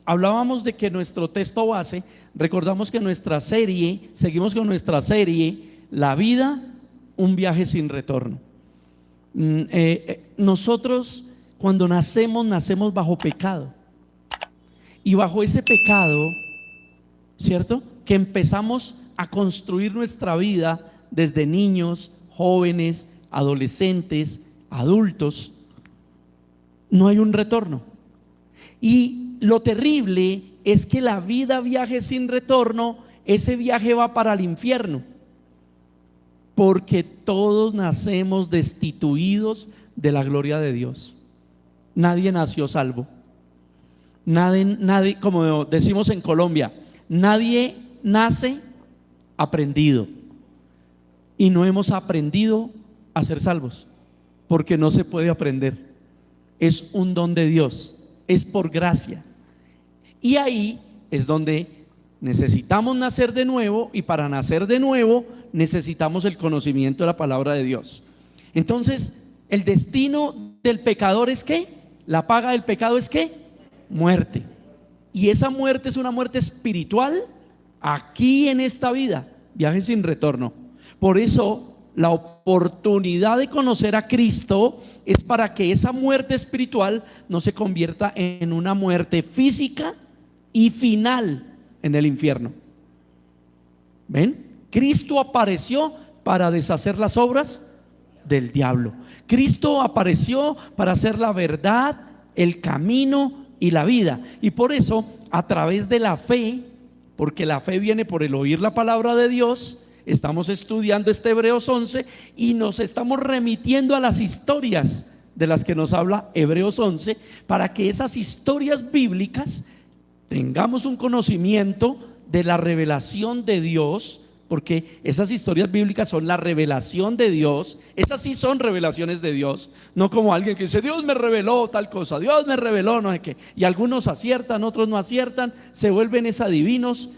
Hablábamos de que nuestro texto base, recordamos que nuestra serie, seguimos con nuestra serie, La vida, un viaje sin retorno. Nosotros cuando nacemos bajo pecado, y bajo ese pecado, ¿cierto?, que empezamos a construir nuestra vida desde niños, jóvenes, adolescentes, adultos, no hay un retorno. Y lo terrible es que la vida, viaje sin retorno, ese viaje va para el infierno, porque todos nacemos destituidos de la gloria de Dios. Nadie nació salvo. Nadie, como decimos en Colombia, nadie nace aprendido. Y no hemos aprendido a ser salvos, porque no se puede aprender. Es un don de Dios, es por gracia. Y ahí es donde necesitamos nacer de nuevo, y para nacer de nuevo necesitamos el conocimiento de la palabra de Dios. Entonces, el destino del pecador es ¿qué? La paga del pecado es ¿qué? Muerte. Y esa muerte es una muerte espiritual aquí en esta vida, viaje sin retorno. Por eso la oportunidad de conocer a Cristo es para que esa muerte espiritual no se convierta en una muerte física y final en el infierno. ¿Ven? Cristo apareció para deshacer las obras del diablo. Cristo apareció para hacer la verdad, el camino y la vida. Y por eso, a través de la fe, porque la fe viene por el oír la palabra de Dios, estamos estudiando este Hebreos 11 y nos estamos remitiendo a las historias de las que nos habla Hebreos 11, para que esas historias bíblicas tengamos un conocimiento de la revelación de Dios, porque esas historias bíblicas son la revelación de Dios. Esas sí son revelaciones de Dios, no como alguien que dice Dios me reveló tal cosa, Dios me reveló no sé qué, y algunos aciertan, otros no aciertan, se vuelven adivinos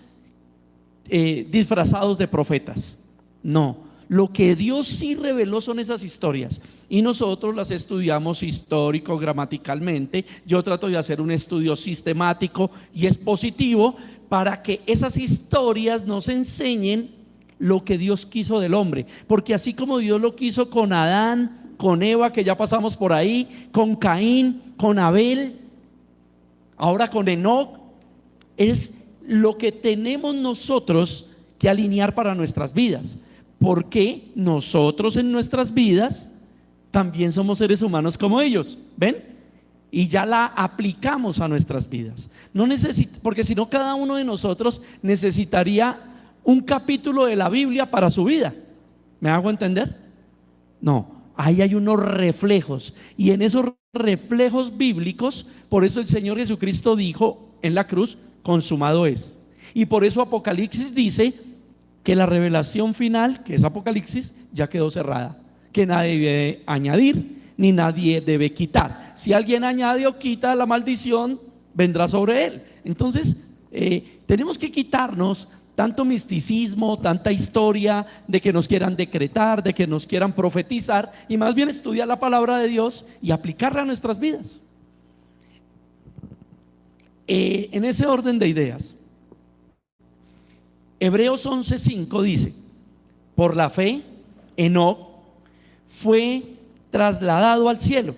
disfrazados de profetas. No, lo que Dios sí reveló son esas historias, y nosotros las estudiamos histórico, gramaticalmente. Yo trato de hacer un estudio sistemático y expositivo para que esas historias nos enseñen lo que Dios quiso del hombre, porque así como Dios lo quiso con Adán, con Eva, que ya pasamos por ahí, con Caín, con Abel, ahora con Enoc, es lo que tenemos nosotros que alinear para nuestras vidas, porque nosotros en nuestras vidas también somos seres humanos como ellos, ¿ven? Y ya la aplicamos a nuestras vidas. No porque si no, cada uno de nosotros necesitaría un capítulo de la Biblia para su vida. ¿Me hago entender? No, ahí hay unos reflejos, y en esos reflejos bíblicos, por eso el Señor Jesucristo dijo en la cruz, consumado es. Y por eso Apocalipsis dice que la revelación final, que es Apocalipsis, ya quedó cerrada, que nadie debe añadir ni nadie debe quitar. Si alguien añade o quita, la maldición vendrá sobre él. Entonces tenemos que quitarnos tanto misticismo, tanta historia de que nos quieran decretar, de que nos quieran profetizar, y más bien estudiar la palabra de Dios y aplicarla a nuestras vidas. En ese orden de ideas, Hebreos 11:5 dice: por la fe, Enoc fue trasladado al cielo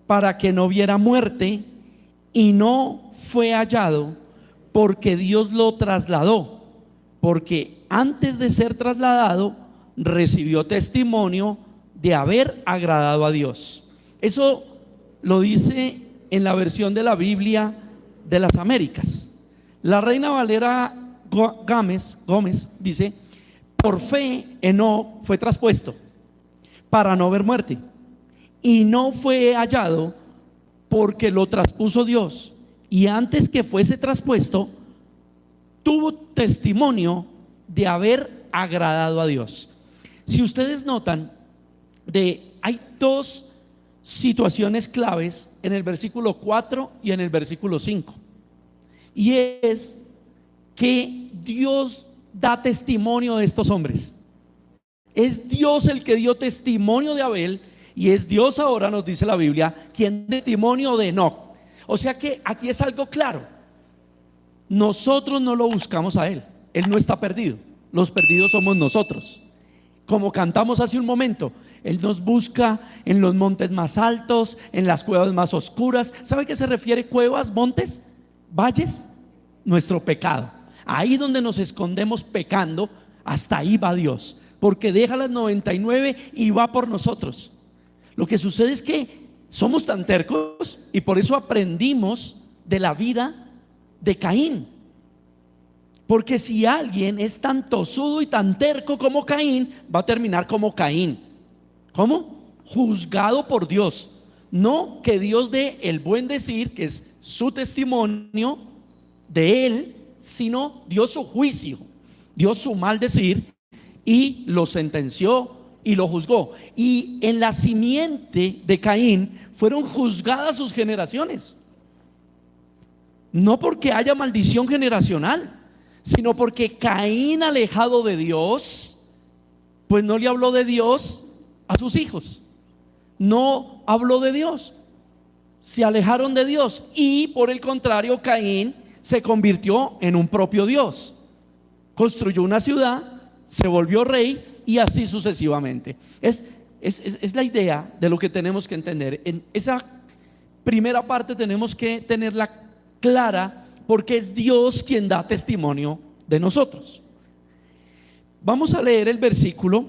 para que no viera muerte, y no fue hallado porque Dios lo trasladó, porque antes de ser trasladado recibió testimonio de haber agradado a Dios. Eso lo dice en la versión de la Biblia de las Américas. La Reina Valera Gómez dice: por fe Enoc fue traspuesto para no ver muerte, y no fue hallado porque lo traspuso Dios, y antes que fuese traspuesto tuvo testimonio de haber agradado a Dios. Si ustedes notan, hay dos situaciones claves en el versículo 4 y en el versículo 5, y es que Dios da testimonio de estos hombres. Es Dios el que dio testimonio de Abel, y es Dios ahora, nos dice la Biblia, quien da testimonio de Enoc. O sea que aquí es algo claro. Nosotros no lo buscamos a Él. Él no está perdido. Los perdidos somos nosotros. Como cantamos hace un momento, Él nos busca en los montes más altos, en las cuevas más oscuras. ¿Sabe a qué se refiere cuevas, montes, valles? Nuestro pecado. Ahí donde nos escondemos pecando, hasta ahí va Dios, porque deja las 99 y va por nosotros. Lo que sucede es que somos tan tercos y por eso aprendimos de la vida de Caín. Porque si alguien es tan tosudo y tan terco como Caín, va a terminar como Caín. ¿Cómo? Juzgado por Dios. No que Dios dé el buen decir, que es su testimonio de él, sino dio su juicio, dio su mal decir y lo sentenció y lo juzgó. Y en la simiente de Caín fueron juzgadas sus generaciones. No porque haya maldición generacional, sino porque Caín, alejado de Dios, pues no le habló de Dios a sus hijos. No habló de Dios. Se alejaron de Dios y por el contrario Caín se convirtió en un propio Dios. Construyó una ciudad, se volvió rey y así sucesivamente. Es la idea de lo que tenemos que entender. En esa primera parte tenemos que tenerla clara, porque es Dios quien da testimonio de nosotros. Vamos a leer el versículo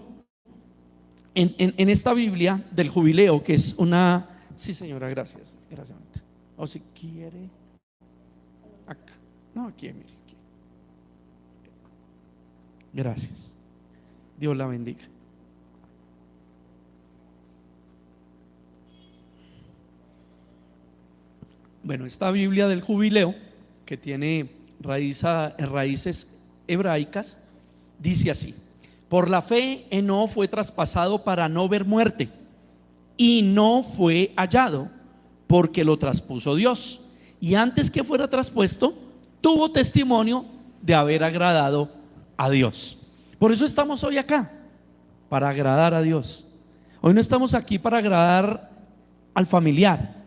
en esta Biblia del jubileo, que es una... Sí, señora, gracias. Gracias. O si quiere, acá. No, aquí, mire. Aquí. Gracias. Dios la bendiga. Bueno, esta Biblia del jubileo, que tiene raíces hebraicas, dice así: por la fe Enoc fue traspasado para no ver muerte, y no fue hallado, porque lo traspuso Dios, y antes que fuera traspuesto tuvo testimonio de haber agradado a Dios. Por eso estamos hoy acá, para agradar a Dios. Hoy no estamos aquí para agradar al familiar,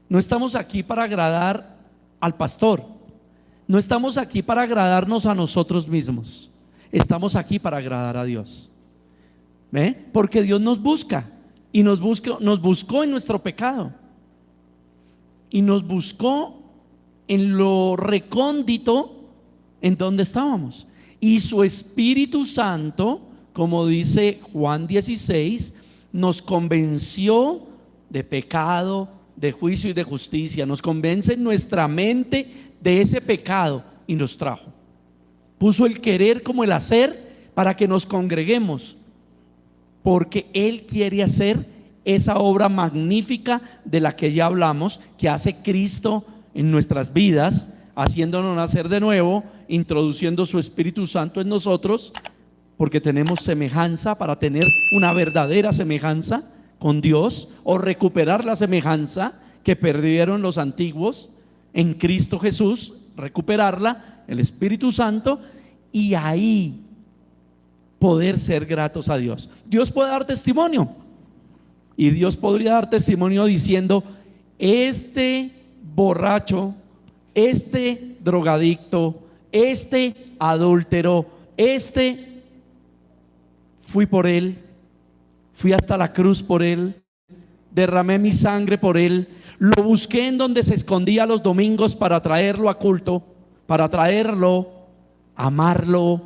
no estamos aquí para agradar al pastor, no estamos aquí para agradarnos a nosotros mismos, estamos aquí para agradar a Dios. ¿Ve? Porque Dios nos busca y nos buscó en nuestro pecado y nos buscó en lo recóndito en donde estábamos, y su Espíritu Santo, como dice Juan 16, nos convenció de pecado, de juicio y de justicia. Nos convence en nuestra mente de ese pecado y nos trajo. Puso el querer como el hacer para que nos congreguemos, porque Él quiere hacer esa obra magnífica de la que ya hablamos, que hace Cristo en nuestras vidas, haciéndonos nacer de nuevo, introduciendo su Espíritu Santo en nosotros, porque tenemos semejanza, para tener una verdadera semejanza con Dios, o recuperar la semejanza que perdieron los antiguos en Cristo Jesús, recuperarla, el Espíritu Santo, y ahí poder ser gratos a Dios. Dios puede dar testimonio, y Dios podría dar testimonio diciendo: este borracho, este drogadicto, este adúltero, fui por él, fui hasta la cruz por él, derramé mi sangre por él, lo busqué en donde se escondía los domingos para traerlo a culto, para traerlo, amarlo,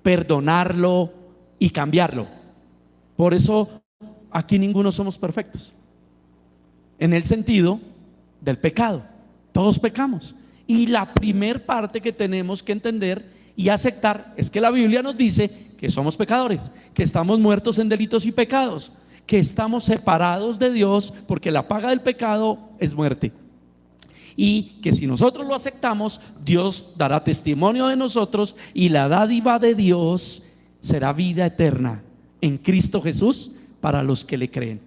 perdonarlo y cambiarlo. Por eso aquí ninguno somos perfectos, en el sentido del pecado. Todos pecamos, y la primer parte que tenemos que entender y aceptar es que la Biblia nos dice que somos pecadores, que estamos muertos en delitos y pecados, que estamos separados de Dios, porque la paga del pecado es muerte, y que si nosotros lo aceptamos, Dios dará testimonio de nosotros, y la dádiva de Dios será vida eterna en Cristo Jesús para los que le creen.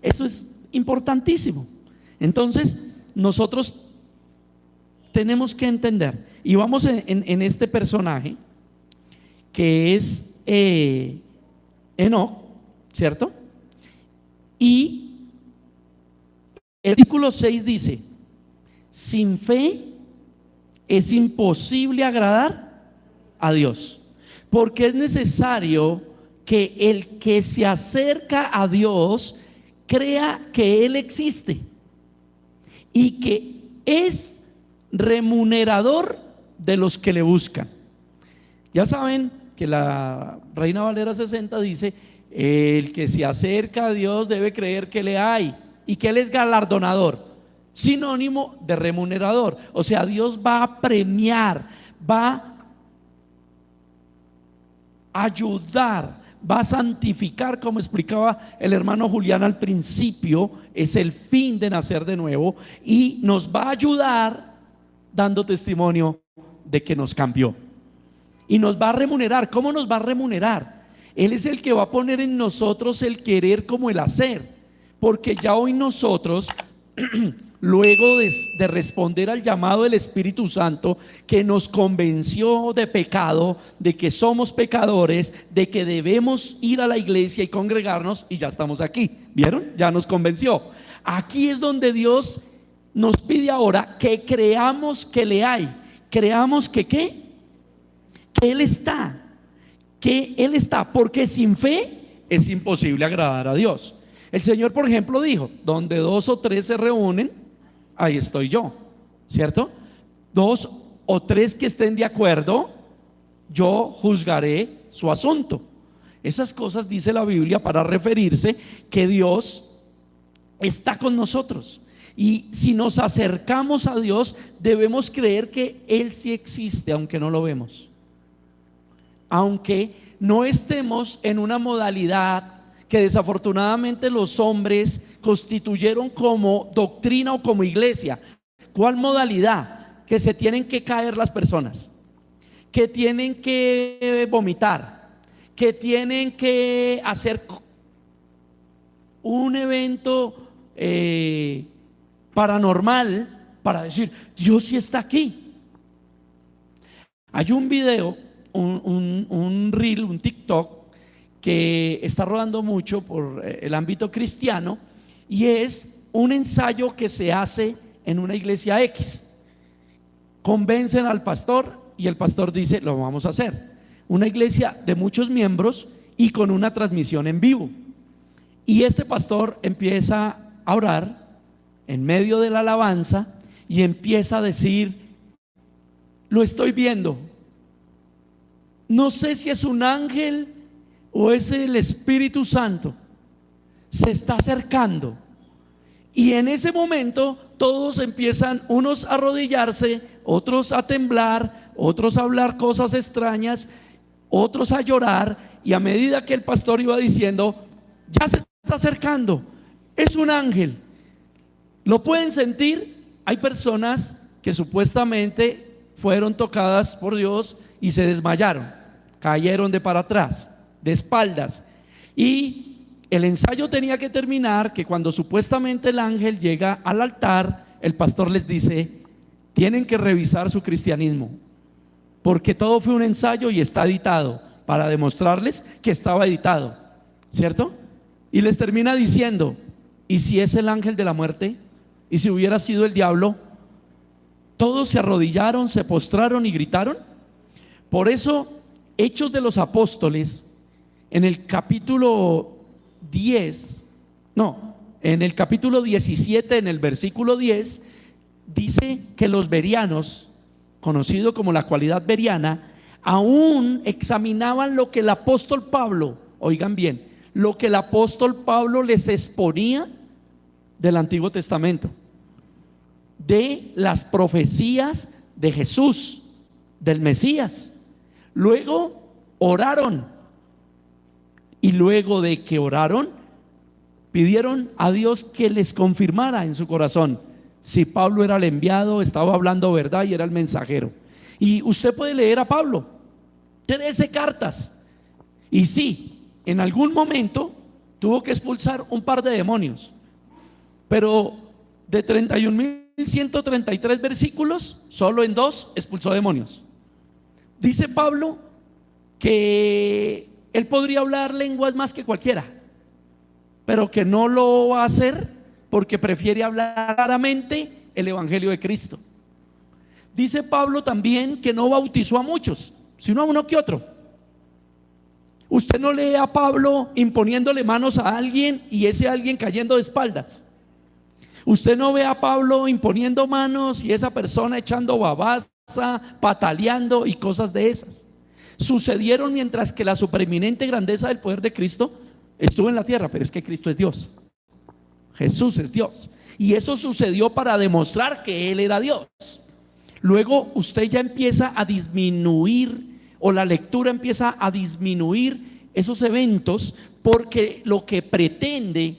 Eso es importantísimo. Entonces nosotros tenemos que entender, y vamos en este personaje que es Enoc, ¿cierto? Y el versículo 6 dice: sin fe es imposible agradar a Dios, porque es necesario que el que se acerca a Dios crea que Él existe y que es remunerador de los que le buscan. Ya saben que la Reina Valera 60 dice: el que se acerca a Dios debe creer que le hay y que Él es galardonador, sinónimo de remunerador. O sea, Dios va a premiar, va a ayudar, va a santificar, como explicaba el hermano Julián al principio. Es el fin de nacer de nuevo, y nos va a ayudar dando testimonio de que nos cambió, y nos va a remunerar. ¿Cómo nos va a remunerar? Él es el que va a poner en nosotros el querer como el hacer, porque ya hoy nosotros luego de responder al llamado del Espíritu Santo, que nos convenció de pecado, de que somos pecadores, de que debemos ir a la iglesia y congregarnos, y ya estamos aquí, ¿vieron? Ya nos convenció. Aquí es donde Dios nos pide ahora que creamos que le hay, creamos que ¿qué? Que Él está, porque sin fe es imposible agradar a Dios. El Señor, por ejemplo, dijo: donde 2 o 3 se reúnen, ahí estoy yo, ¿cierto? 2 o 3 que estén de acuerdo, yo juzgaré su asunto. Esas cosas dice la Biblia para referirse que Dios está con nosotros. Y si nos acercamos a Dios, debemos creer que Él sí existe, aunque no lo vemos, aunque no estemos en una modalidad que desafortunadamente los hombres constituyeron como doctrina o como iglesia. ¿Cuál modalidad? Que se tienen que caer las personas, que tienen que vomitar, que tienen que hacer un evento paranormal para decir: Dios sí está aquí. Hay un video, un reel, un TikTok que está rodando mucho por el ámbito cristiano, y es un ensayo que se hace en una iglesia X. Convencen al pastor y el pastor dice: lo vamos a hacer. Una iglesia de muchos miembros y con una transmisión en vivo. Y este pastor empieza a orar en medio de la alabanza y empieza a decir: lo estoy viendo, no sé si es un ángel o es el Espíritu Santo, se está acercando. Y en ese momento todos empiezan, unos a arrodillarse, otros a temblar, otros a hablar cosas extrañas, otros a llorar. Y a medida que el pastor iba diciendo: ya se está acercando, es un ángel, ¿lo pueden sentir? Hay personas que supuestamente fueron tocadas por Dios y se desmayaron, cayeron de para atrás, de espaldas. Y el ensayo tenía que terminar que cuando supuestamente el ángel llega al altar, el pastor les dice: tienen que revisar su cristianismo, porque todo fue un ensayo y está editado, para demostrarles que estaba editado, ¿cierto? Y les termina diciendo: ¿y si es el ángel de la muerte? ¿Y si hubiera sido el diablo? Todos se arrodillaron, se postraron y gritaron. Por eso Hechos de los Apóstoles, en el capítulo 10, no, en el capítulo 17, en el versículo 10, dice que los bereanos, conocido como la cualidad beriana, aún examinaban lo que el apóstol Pablo, oigan bien, lo que el apóstol Pablo les exponía del Antiguo Testamento, de las profecías de Jesús, del Mesías. Luego oraron, y luego de que oraron, pidieron a Dios que les confirmara en su corazón si Pablo era el enviado, estaba hablando verdad y era el mensajero. Y usted puede leer a Pablo, 13 cartas, y sí, en algún momento tuvo que expulsar un par de demonios, pero de 31.133 versículos, solo en 2 expulsó demonios. Dice Pablo que él podría hablar lenguas más que cualquiera, pero que no lo va a hacer porque prefiere hablar claramente el evangelio de Cristo. Dice Pablo también que no bautizó a muchos, sino a uno que otro. Usted no lee a Pablo imponiéndole manos a alguien y ese alguien cayendo de espaldas. Usted no ve a Pablo imponiendo manos y esa persona echando babasa, pataleando y cosas de esas. Sucedieron mientras que la supereminente grandeza del poder de Cristo estuvo en la tierra, pero es que Cristo es Dios. Jesús es Dios. Y eso sucedió para demostrar que Él era Dios. Luego usted ya empieza a disminuir, o la lectura empieza a disminuir esos eventos, porque lo que pretende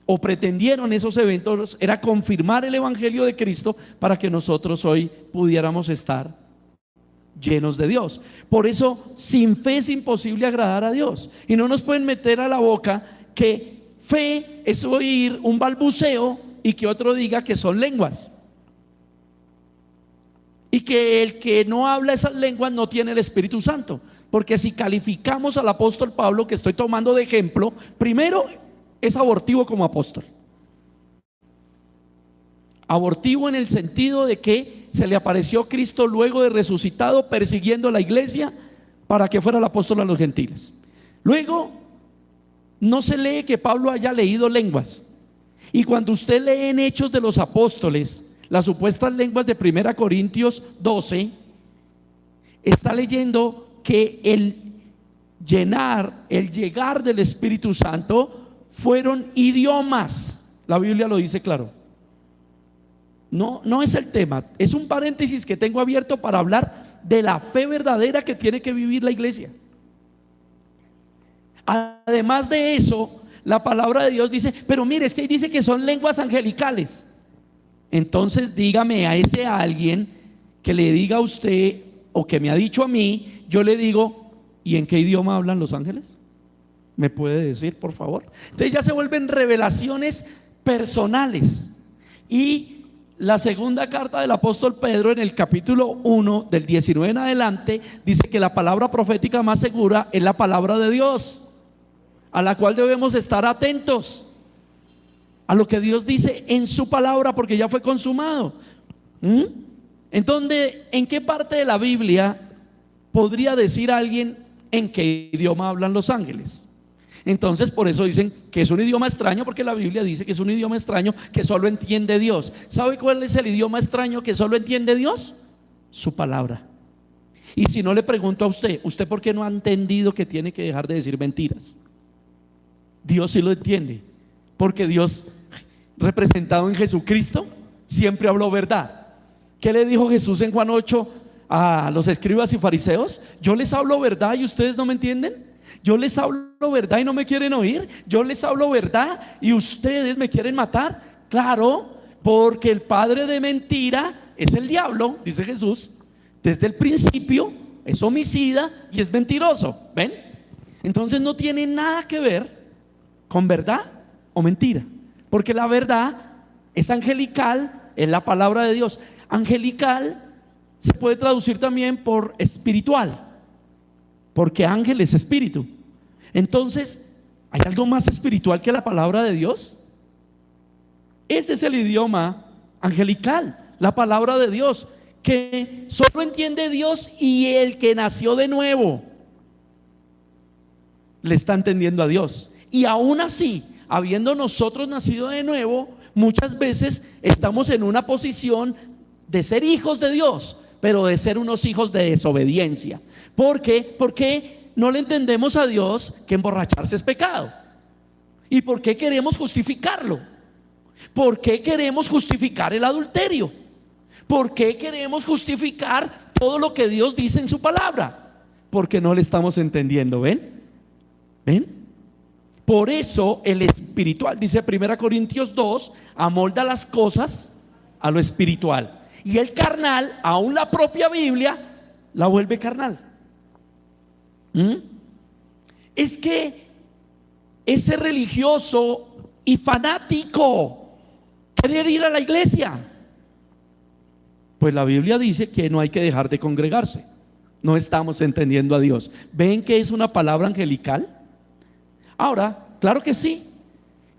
o pretendieron esos eventos era confirmar el evangelio de Cristo para que nosotros hoy pudiéramos estar llenos de Dios. Por eso, sin fe es imposible agradar a Dios. Y no nos pueden meter a la boca que fe es oír un balbuceo y que otro diga que son lenguas. Y que el que no habla esas lenguas no tiene el Espíritu Santo. Porque si calificamos al apóstol Pablo, que estoy tomando de ejemplo, primero es abortivo como apóstol. Abortivo en el sentido de que se le apareció Cristo luego de resucitado, persiguiendo a la iglesia para que fuera el apóstol a los gentiles. Luego, no se lee que Pablo haya leído lenguas. Y cuando usted lee en Hechos de los Apóstoles las supuestas lenguas de 1 Corintios 12, está leyendo que el llegar del Espíritu Santo fueron idiomas. La Biblia lo dice claro. No es el tema, es un paréntesis que tengo abierto para hablar de la fe verdadera que tiene que vivir la iglesia. Además de eso, la palabra de Dios dice, pero mire, es que ahí dice que son lenguas angelicales. Entonces dígame a ese alguien que le diga a usted o que me ha dicho a mí, yo le digo, ¿y en qué idioma hablan los ángeles? ¿Me puede decir, por favor? Entonces ya se vuelven revelaciones personales. Y la segunda carta del apóstol Pedro, en el capítulo 1 del 19 en adelante, dice que la palabra profética más segura es la palabra de Dios, a la cual debemos estar atentos a lo que Dios dice en su palabra, porque ya fue consumado. ¿En qué parte de la Biblia podría decir alguien en qué idioma hablan los ángeles? Entonces por eso dicen que es un idioma extraño, porque la Biblia dice que es un idioma extraño que solo entiende Dios. ¿Sabe cuál es el idioma extraño que solo entiende Dios? Su palabra. Y si no, le pregunto a ¿usted por qué no ha entendido que tiene que dejar de decir mentiras? Dios sí lo entiende, porque Dios, representado en Jesucristo, siempre habló verdad. ¿Qué le dijo Jesús en Juan 8 a los escribas y fariseos? Yo les hablo verdad y ustedes no me entienden. Yo les hablo verdad y no me quieren oír. Yo les hablo verdad y ustedes me quieren matar. Claro, porque el padre de mentira es el diablo, dice Jesús. Desde el principio es homicida y es mentiroso. ¿Ven? Entonces no tiene nada que ver con verdad o mentira, porque la verdad es angelical, es la palabra de Dios. Angelical se puede traducir también por espiritual, porque ángel es espíritu. Entonces, ¿hay algo más espiritual que la palabra de Dios? Ese es el idioma angelical, la palabra de Dios, que solo entiende Dios, y el que nació de nuevo le está entendiendo a Dios. Y aún así, habiendo nosotros nacido de nuevo, muchas veces estamos en una posición de ser hijos de Dios, pero de ser unos hijos de desobediencia. ¿Por qué? Porque no le entendemos a Dios que emborracharse es pecado. ¿Y por qué queremos justificarlo? ¿Por qué queremos justificar el adulterio? ¿Por qué queremos justificar todo lo que Dios dice en su palabra? Porque no le estamos entendiendo. ¿Ven? ¿Ven? Por eso el espiritual, dice 1 Corintios 2, amolda las cosas a lo espiritual. Y el carnal, aún la propia Biblia, la vuelve carnal. Es que ese religioso y fanático querer ir a la iglesia, pues la Biblia dice que no hay que dejar de congregarse. No estamos entendiendo a Dios. ¿Ven que es una palabra angelical? Ahora, claro que sí,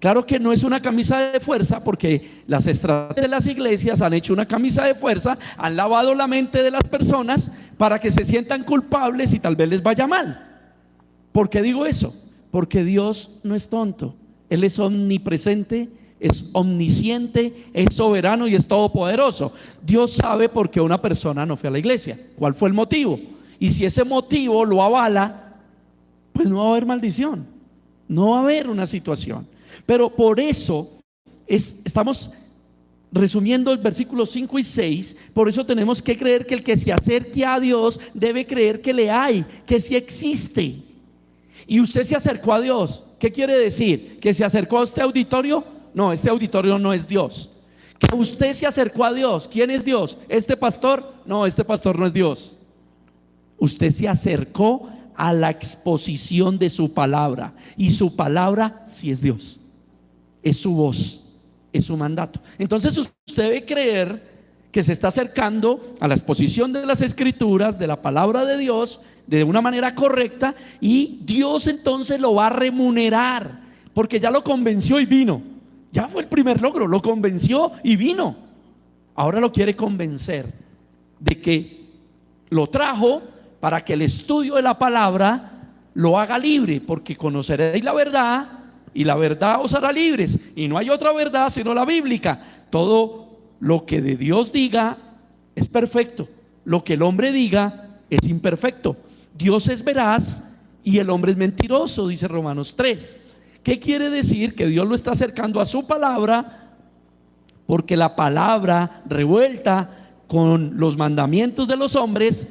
Claro que no es una camisa de fuerza, porque las estrategias de las iglesias han hecho una camisa de fuerza, han lavado la mente de las personas para que se sientan culpables y tal vez les vaya mal. ¿Por qué digo eso? Porque Dios no es tonto. Él es omnipresente, es omnisciente, es soberano y es todopoderoso. Dios sabe por qué una persona no fue a la iglesia, cuál fue el motivo. Y si ese motivo lo avala, pues no va a haber maldición, no va a haber una situación. Pero por eso estamos resumiendo el versículo 5 y 6. Por eso tenemos que creer que el que se acerque a Dios debe creer que le hay, que sí existe. Y usted se acercó a Dios. ¿Qué quiere decir? ¿Que se acercó a este auditorio? No, este auditorio no es Dios. Que usted se acercó a Dios. ¿Quién es Dios? ¿Este pastor? No, este pastor no es Dios. Usted se acercó a la exposición de su palabra, y su palabra sí es Dios. Es su voz, es su mandato. Entonces usted debe creer que se está acercando a la exposición de las escrituras, de la palabra de Dios, de una manera correcta, y Dios entonces lo va a remunerar, porque ya lo convenció y vino. Ya fue el primer logro, lo convenció y vino. Ahora lo quiere convencer de que lo trajo para que el estudio de la palabra lo haga libre, porque conoceréis la verdad y la verdad os hará libres. Y no hay otra verdad sino la bíblica. Todo lo que de Dios diga es perfecto, lo que el hombre diga es imperfecto. Dios es veraz y el hombre es mentiroso, dice Romanos 3. ¿Qué quiere decir? Que Dios lo está acercando a su palabra, porque la palabra revuelta con los mandamientos de los hombres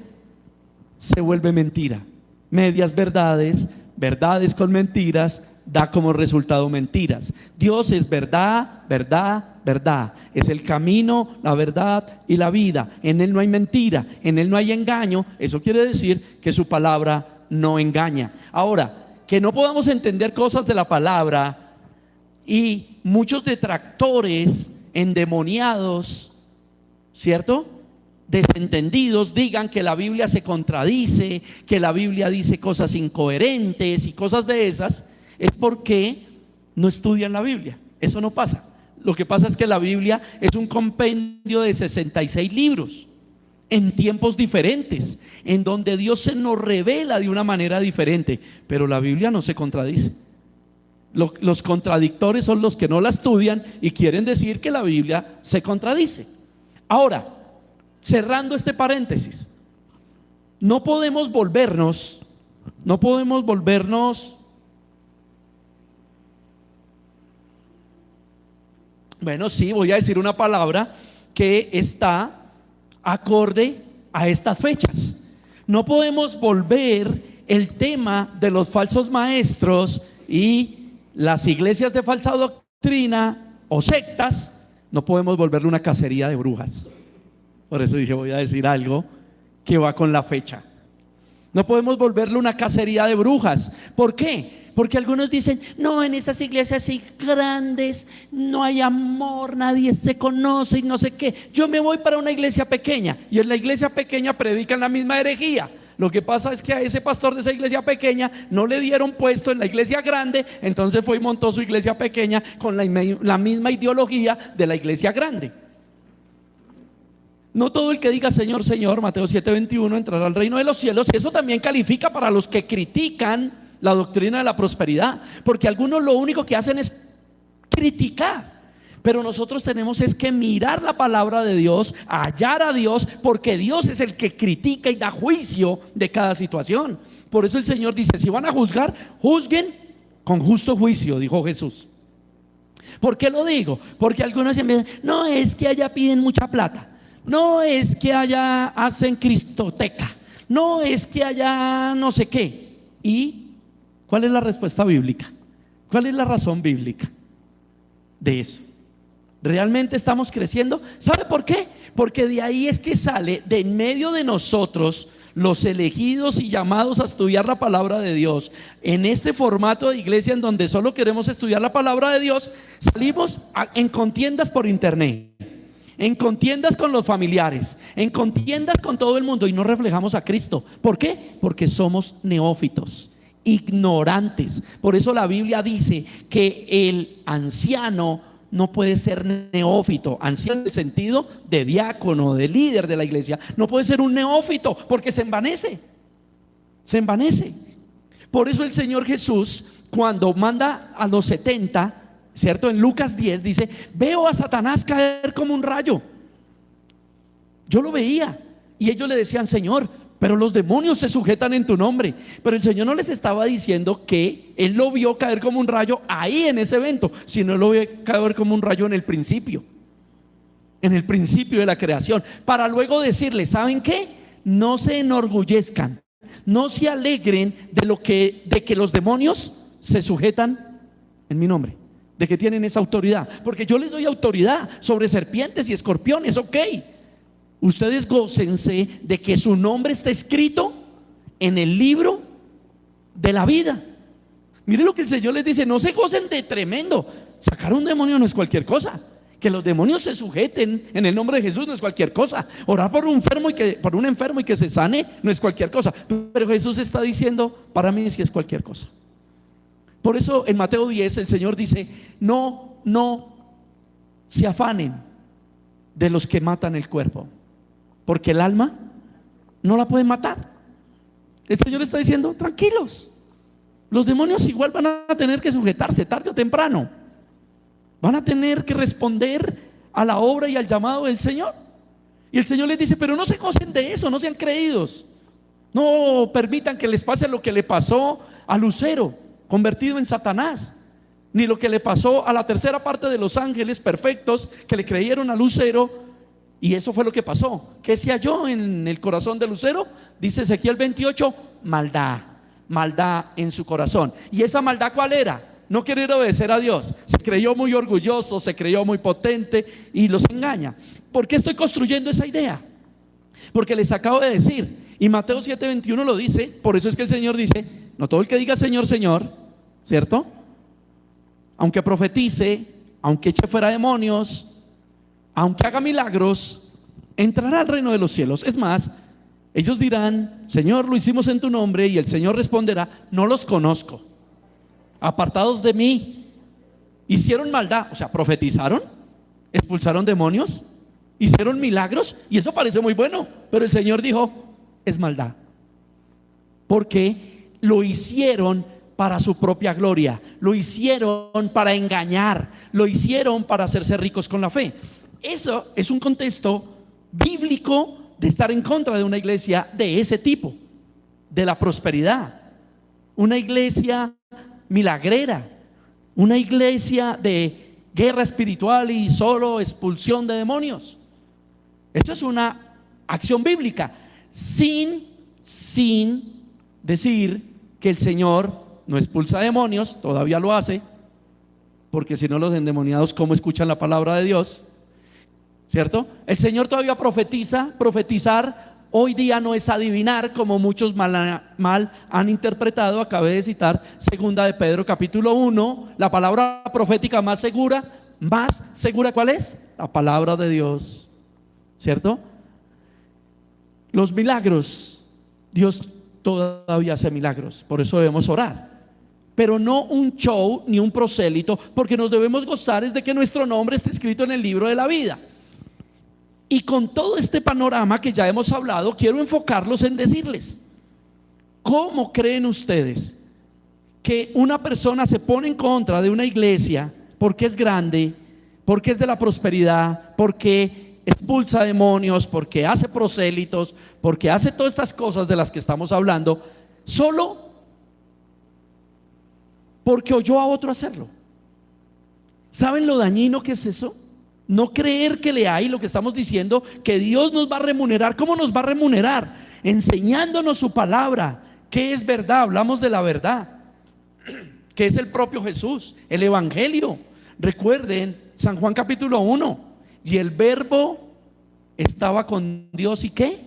se vuelve mentira. Medias verdades, verdades con mentiras, da como resultado mentiras. Dios es verdad, verdad, verdad. Es el camino, la verdad y la vida. En Él no hay mentira, en Él no hay engaño. Eso quiere decir que su palabra no engaña. Ahora, que no podamos entender cosas de la palabra y muchos detractores endemoniados, ¿cierto?, desentendidos, digan que la Biblia se contradice, que la Biblia dice cosas incoherentes y cosas de esas, es porque no estudian la Biblia. Eso no pasa. Lo que pasa es que la Biblia es un compendio de 66 libros en tiempos diferentes, en donde Dios se nos revela de una manera diferente, pero la Biblia no se contradice. Los contradictores son los que no la estudian y quieren decir que la Biblia se contradice. Ahora, cerrando este paréntesis, no podemos volvernos, bueno, sí, voy a decir una palabra que está acorde a estas fechas. No podemos volver el tema de los falsos maestros y las iglesias de falsa doctrina o sectas, no podemos volverle una cacería de brujas. Por eso dije, voy a decir algo que va con la fecha. No podemos volverle una cacería de brujas. ¿Por qué? Porque algunos dicen, no, en esas iglesias así grandes no hay amor, nadie se conoce y no sé qué. Yo me voy para una iglesia pequeña, y en la iglesia pequeña predican la misma herejía. Lo que pasa es que a ese pastor de esa iglesia pequeña no le dieron puesto en la iglesia grande, entonces fue y montó su iglesia pequeña con la misma ideología de la iglesia grande. No todo el que diga Señor, Señor, Mateo 7:21, entrará al reino de los cielos. Y eso también califica para los que critican la doctrina de la prosperidad, porque algunos lo único que hacen es criticar. Pero nosotros tenemos es que mirar la palabra de Dios, hallar a Dios, porque Dios es el que critica y da juicio de cada situación. Por eso el Señor dice, si van a juzgar, juzguen con justo juicio, dijo Jesús. ¿Por qué lo digo? Porque algunos dicen, no, es que allá piden mucha plata. No es que allá hacen cristoteca, no es que allá no sé qué. ¿Y cuál es la respuesta bíblica? ¿Cuál es la razón bíblica de eso? ¿Realmente estamos creciendo? ¿Sabe por qué? Porque de ahí es que sale, de en medio de nosotros, los elegidos y llamados a estudiar la palabra de Dios, en este formato de iglesia en donde solo queremos estudiar la palabra de Dios, salimos en contiendas por internet, en contiendas con los familiares, en contiendas con todo el mundo, y no reflejamos a Cristo. ¿Por qué? Porque somos neófitos ignorantes. Por eso la Biblia dice que el anciano no puede ser neófito. Anciano en el sentido de diácono, de líder de la iglesia. No puede ser un neófito porque se envanece. Se envanece. Por eso el Señor Jesús, cuando manda a los 70, ¿cierto? En Lucas 10 dice: veo a Satanás caer como un rayo. Yo lo veía y ellos le decían: Señor, pero los demonios se sujetan en tu nombre. Pero el Señor no les estaba diciendo que Él lo vio caer como un rayo ahí en ese evento, sino lo vio caer como un rayo en el principio de la creación, para luego decirles: ¿saben qué? No se enorgullezcan, no se alegren de que los demonios se sujetan en mi nombre, de que tienen esa autoridad, porque yo les doy autoridad sobre serpientes y escorpiones. Ok, ustedes gócense de que su nombre está escrito en el libro de la vida. Miren lo que el Señor les dice: no se gocen de tremendo. Sacar un demonio no es cualquier cosa. Que los demonios se sujeten en el nombre de Jesús no es cualquier cosa. Orar por un enfermo y que se sane no es cualquier cosa. Pero Jesús está diciendo: para mí sí es cualquier cosa. Por eso en Mateo 10 el Señor dice: no se afanen de los que matan el cuerpo, porque el alma no la pueden matar. El Señor está diciendo: tranquilos, los demonios igual van a tener que sujetarse tarde o temprano. Van a tener que responder a la obra y al llamado del Señor. Y el Señor les dice: pero no se gocen de eso, no sean creídos. No permitan que les pase lo que le pasó a Lucero, convertido en Satanás, ni lo que le pasó a la tercera parte de los ángeles perfectos que le creyeron a Lucero. Y eso fue lo que pasó. ¿Qué se halló en el corazón de Lucero? Dice Ezequiel 28: maldad en su corazón. ¿Y esa maldad cuál era? No querer obedecer a Dios. Se creyó muy orgulloso, se creyó muy potente y los engaña. ¿Por qué estoy construyendo esa idea? Porque les acabo de decir, y Mateo 7:21 lo dice. Por eso es que el Señor dice: no todo el que diga Señor, Señor, ¿cierto? Aunque profetice, aunque eche fuera demonios, aunque haga milagros, entrará al reino de los cielos. Es más, ellos dirán: Señor, lo hicimos en tu nombre. Y el Señor responderá: no los conozco, apartados de mí. Hicieron maldad, o sea, profetizaron, expulsaron demonios, hicieron milagros, y eso parece muy bueno. Pero el Señor dijo: es maldad, porque lo hicieron para su propia gloria, lo hicieron para engañar, lo hicieron para hacerse ricos con la fe. Eso es un contexto bíblico de estar en contra de una iglesia de ese tipo, de la prosperidad, una iglesia milagrera, una iglesia de guerra espiritual y solo expulsión de demonios. Eso es una acción bíblica, sin decir que el Señor no expulsa demonios. Todavía lo hace, porque si no, los endemoniados, ¿cómo escuchan la palabra de Dios? ¿Cierto? El Señor todavía profetiza. Profetizar hoy día no es adivinar, como muchos mal han interpretado. Acabé de citar segunda de Pedro capítulo 1. La palabra profética más segura, ¿cuál es? La palabra de Dios, ¿cierto? Los milagros, Dios todavía hace milagros, por eso debemos orar, pero no un show ni un prosélito, porque nos debemos gozar es de que nuestro nombre esté escrito en el libro de la vida. Y con todo este panorama que ya hemos hablado, quiero enfocarlos en decirles: ¿cómo creen ustedes que una persona se pone en contra de una iglesia porque es grande, porque es de la prosperidad, porque expulsa demonios, porque hace prosélitos, porque hace todas estas cosas de las que estamos hablando, solo porque oyó a otro hacerlo? ¿Saben lo dañino que es eso? No creer que le hay lo que estamos diciendo, que Dios nos va a remunerar. ¿Cómo nos va a remunerar? Enseñándonos su palabra, que es verdad. Hablamos de la verdad, que es el propio Jesús, el evangelio. Recuerden San Juan capítulo 1: y el verbo estaba con Dios, ¿y qué?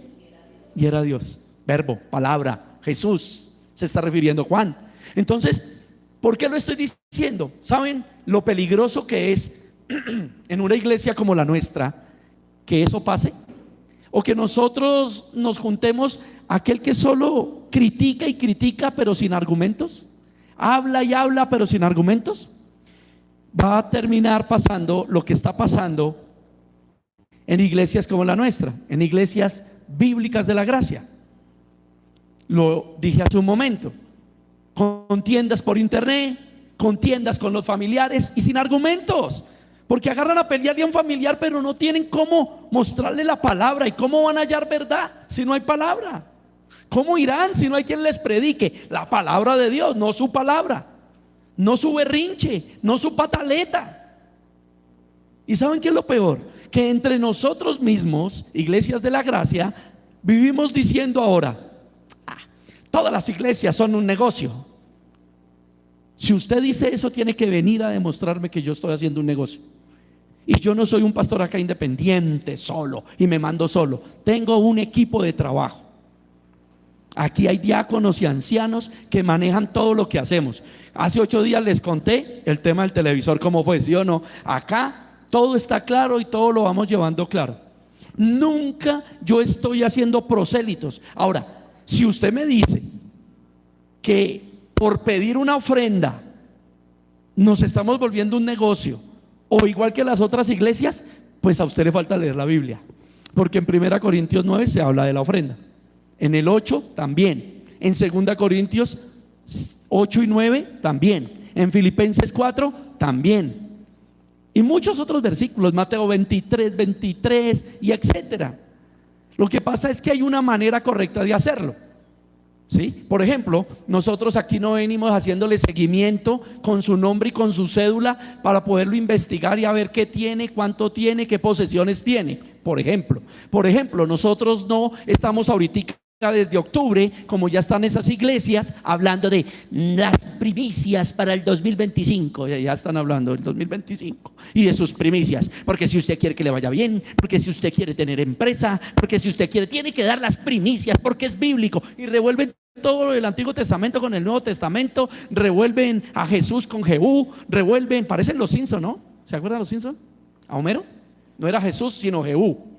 Y era Dios. Verbo, palabra, Jesús se está refiriendo Juan. Entonces, ¿por qué lo estoy diciendo? ¿Saben lo peligroso que es en una iglesia como la nuestra que eso pase? O que nosotros nos juntemos aquel que solo critica y critica pero sin argumentos, habla y habla pero sin argumentos, va a terminar pasando lo que está pasando en iglesias como la nuestra, en iglesias bíblicas de la gracia. Lo dije hace un momento: contiendas por internet, contiendas con los familiares y sin argumentos, porque agarran a pelearle a un familiar pero no tienen cómo mostrarle la palabra. ¿Y cómo van a hallar verdad si no hay palabra? ¿Cómo irán si no hay quien les predique la palabra de Dios, no su palabra, no su berrinche, no su pataleta? ¿Y saben qué es lo peor? Que entre nosotros mismos, iglesias de la gracia, vivimos diciendo ahora: todas las iglesias son un negocio. Si usted dice eso, tiene que venir a demostrarme que yo estoy haciendo un negocio. Y yo no soy un pastor acá independiente, solo, y me mando solo. Tengo un equipo de trabajo. Aquí hay diáconos y ancianos que manejan todo lo que hacemos. Hace 8 días les conté el tema del televisor, cómo fue, ¿sí o no? Acá todo está claro y todo lo vamos llevando claro. Nunca yo estoy haciendo prosélitos. Ahora, si usted me dice que por pedir una ofrenda nos estamos volviendo un negocio, o igual que las otras iglesias, pues a usted le falta leer la Biblia, porque en 1 Corintios 9 se habla de la ofrenda, en el 8 también, en 2 Corintios 8 y 9 también, en Filipenses 4 también, y muchos otros versículos, Mateo 23, 23 y etcétera. Lo que pasa es que hay una manera correcta de hacerlo, ¿sí? Por ejemplo, nosotros aquí no venimos haciéndole seguimiento con su nombre y con su cédula para poderlo investigar y a ver qué tiene, cuánto tiene, qué posesiones tiene. Por ejemplo, nosotros no estamos ahorita desde octubre, como ya están esas iglesias, hablando de las primicias para el 2025. Ya están hablando del 2025 y de sus primicias, porque si usted quiere que le vaya bien, porque si usted quiere tener empresa, porque si usted quiere, tiene que dar las primicias, porque es bíblico. Y revuelven todo el Antiguo Testamento con el Nuevo Testamento, revuelven a Jesús con Jehú, revuelven, parecen los Simpson, ¿no? ¿Se acuerdan los Simpson? ¿A Homero? No era Jesús sino Jehú.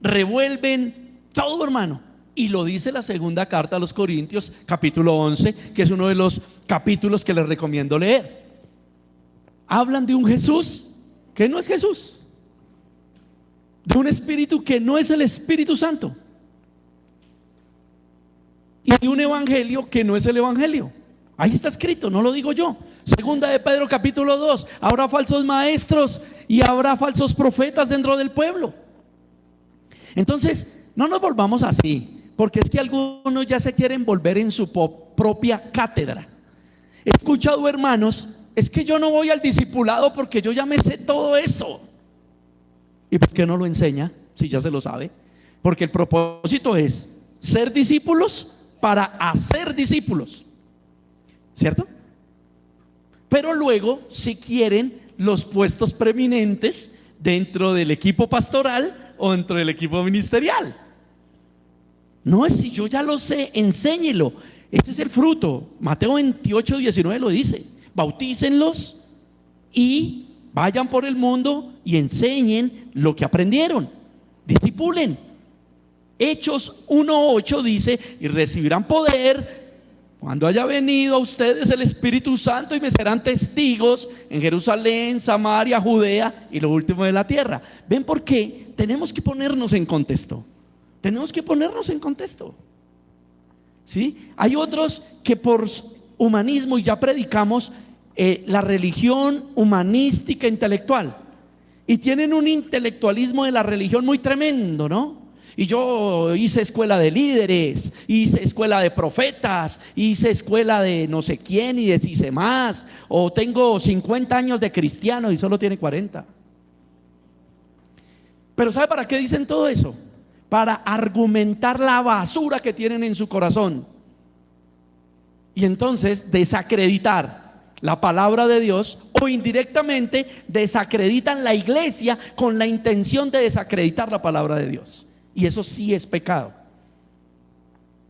Revuelven todo, hermano, y lo dice la segunda carta a los Corintios, capítulo 11, que es uno de los capítulos que les recomiendo leer. Hablan de un Jesús que no es Jesús, de un espíritu que no es el Espíritu Santo, y de un evangelio que no es el evangelio. Ahí está escrito, no lo digo yo. Segunda de Pedro capítulo 2, habrá falsos maestros y habrá falsos profetas dentro del pueblo. Entonces, no nos volvamos así, porque es que algunos ya se quieren volver en su propia cátedra. He escuchado hermanos: es que yo no voy al discipulado porque yo ya me sé todo eso. ¿Y por qué no lo enseña si ya se lo sabe? Porque el propósito es ser discípulos para hacer discípulos, ¿cierto? Pero luego, si quieren los puestos preeminentes dentro del equipo pastoral o dentro del equipo ministerial. No es: si yo ya lo sé, enséñelo. Este es el fruto. Mateo 28, 19 lo dice: bautícenlos y vayan por el mundo y enseñen lo que aprendieron, discipulen. Hechos 1:8 dice: y recibirán poder cuando haya venido a ustedes el Espíritu Santo, y me serán testigos en Jerusalén, Samaria, Judea y lo último de la tierra. ¿Ven por qué? Tenemos que ponernos en contexto. Tenemos que ponernos en contexto, ¿sí? Hay otros que por humanismo, y ya predicamos la religión humanística intelectual, y tienen un intelectualismo de la religión muy tremendo, ¿no? Y yo hice escuela de líderes, hice escuela de profetas, hice escuela de no sé quién y de si sé más, o tengo 50 años de cristiano y solo tiene 40. Pero ¿sabe para qué dicen todo eso? Para argumentar la basura que tienen en su corazón, y entonces desacreditar la palabra de Dios, o indirectamente desacreditan la iglesia con la intención de desacreditar la palabra de Dios. Y eso sí es pecado,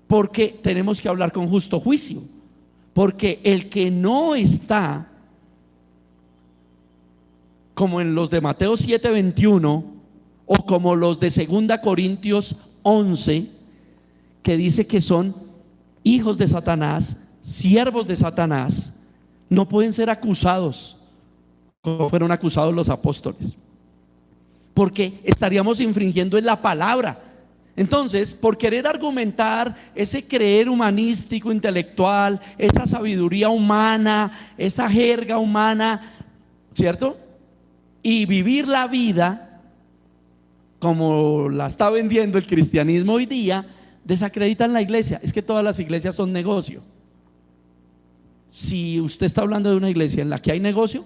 porque tenemos que hablar con justo juicio, porque el que no está, como en los de Mateo 7:21 o como los de 2 Corintios 11, que dice que son hijos de Satanás, siervos de Satanás, no pueden ser acusados como fueron acusados los apóstoles, porque estaríamos infringiendo en la palabra. Entonces, por querer argumentar ese creer humanístico, intelectual, esa sabiduría humana, esa jerga humana, ¿cierto? Y vivir la vida como la está vendiendo el cristianismo hoy día, desacreditan la iglesia. Es que todas las iglesias son negocio. Si usted está hablando de una iglesia en la que hay negocio,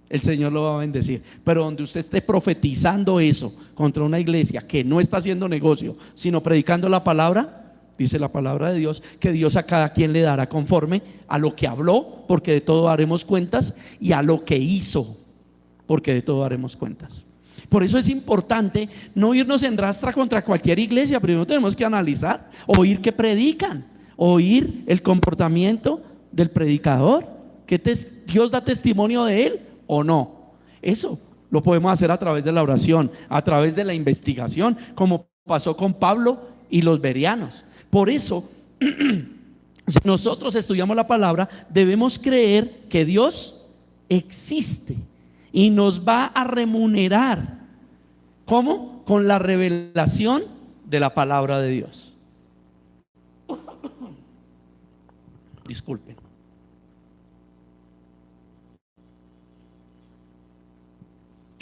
el Señor lo va a bendecir. Pero donde usted esté profetizando eso contra una iglesia que no está haciendo negocio, sino predicando la palabra, dice la palabra de Dios, que Dios a cada quien le dará conforme a lo que habló, porque de todo haremos cuentas, y a lo que hizo, porque de todo haremos cuentas. Por eso es importante no irnos en rastra contra cualquier iglesia. Primero tenemos que analizar, oír qué predican, oír el comportamiento del predicador, que Dios da testimonio de él o no. Eso lo podemos hacer a través de la oración, a través de la investigación, como pasó con Pablo y los bereanos. Por eso, si nosotros estudiamos la palabra, debemos creer que Dios existe y nos va a remunerar. ¿Cómo? Con la revelación de la palabra de Dios. Disculpen.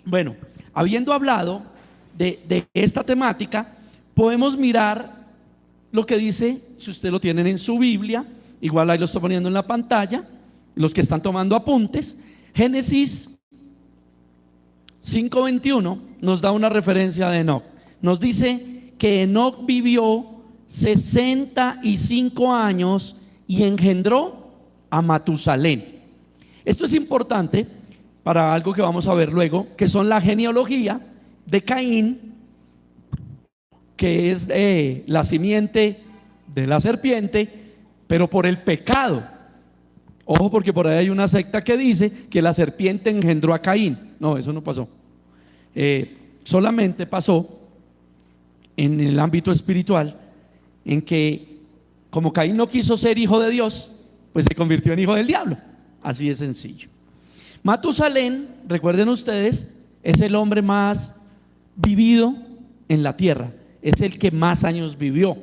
Bueno, habiendo hablado de esta temática, podemos mirar lo que dice, si usted lo tienen en su Biblia, igual ahí lo estoy poniendo en la pantalla, los que están tomando apuntes. Génesis 5:21 nos da una referencia de Enoc. Nos dice que Enoc vivió 65 años y engendró a Matusalén. Esto es importante para algo que vamos a ver luego, que son la genealogía de Caín, que es la simiente de la serpiente, pero por el pecado. Ojo, porque por ahí hay una secta que dice que la serpiente engendró a Caín. No, eso no pasó. Solamente pasó en el ámbito espiritual, en que como Caín no quiso ser hijo de Dios, pues se convirtió en hijo del diablo. Así de sencillo. Matusalén, recuerden ustedes, es el hombre más vivido en la tierra, es el que más años vivió.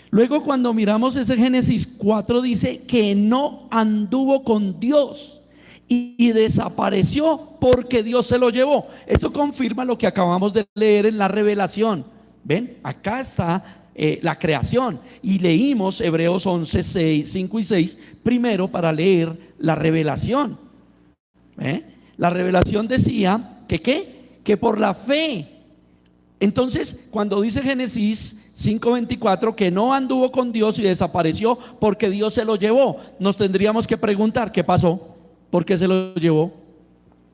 Luego, cuando miramos ese Génesis 4, dice que no anduvo con Dios y desapareció porque Dios se lo llevó. Esto confirma lo que acabamos de leer en la revelación. Ven, acá está la creación, y leímos Hebreos 11, 5 y 6 primero para leer la revelación. La revelación decía que ¿qué? Que por la fe. Entonces, cuando dice Génesis 5:24 que no anduvo con Dios y desapareció porque Dios se lo llevó, nos tendríamos que preguntar ¿qué pasó? ¿Por qué se lo llevó?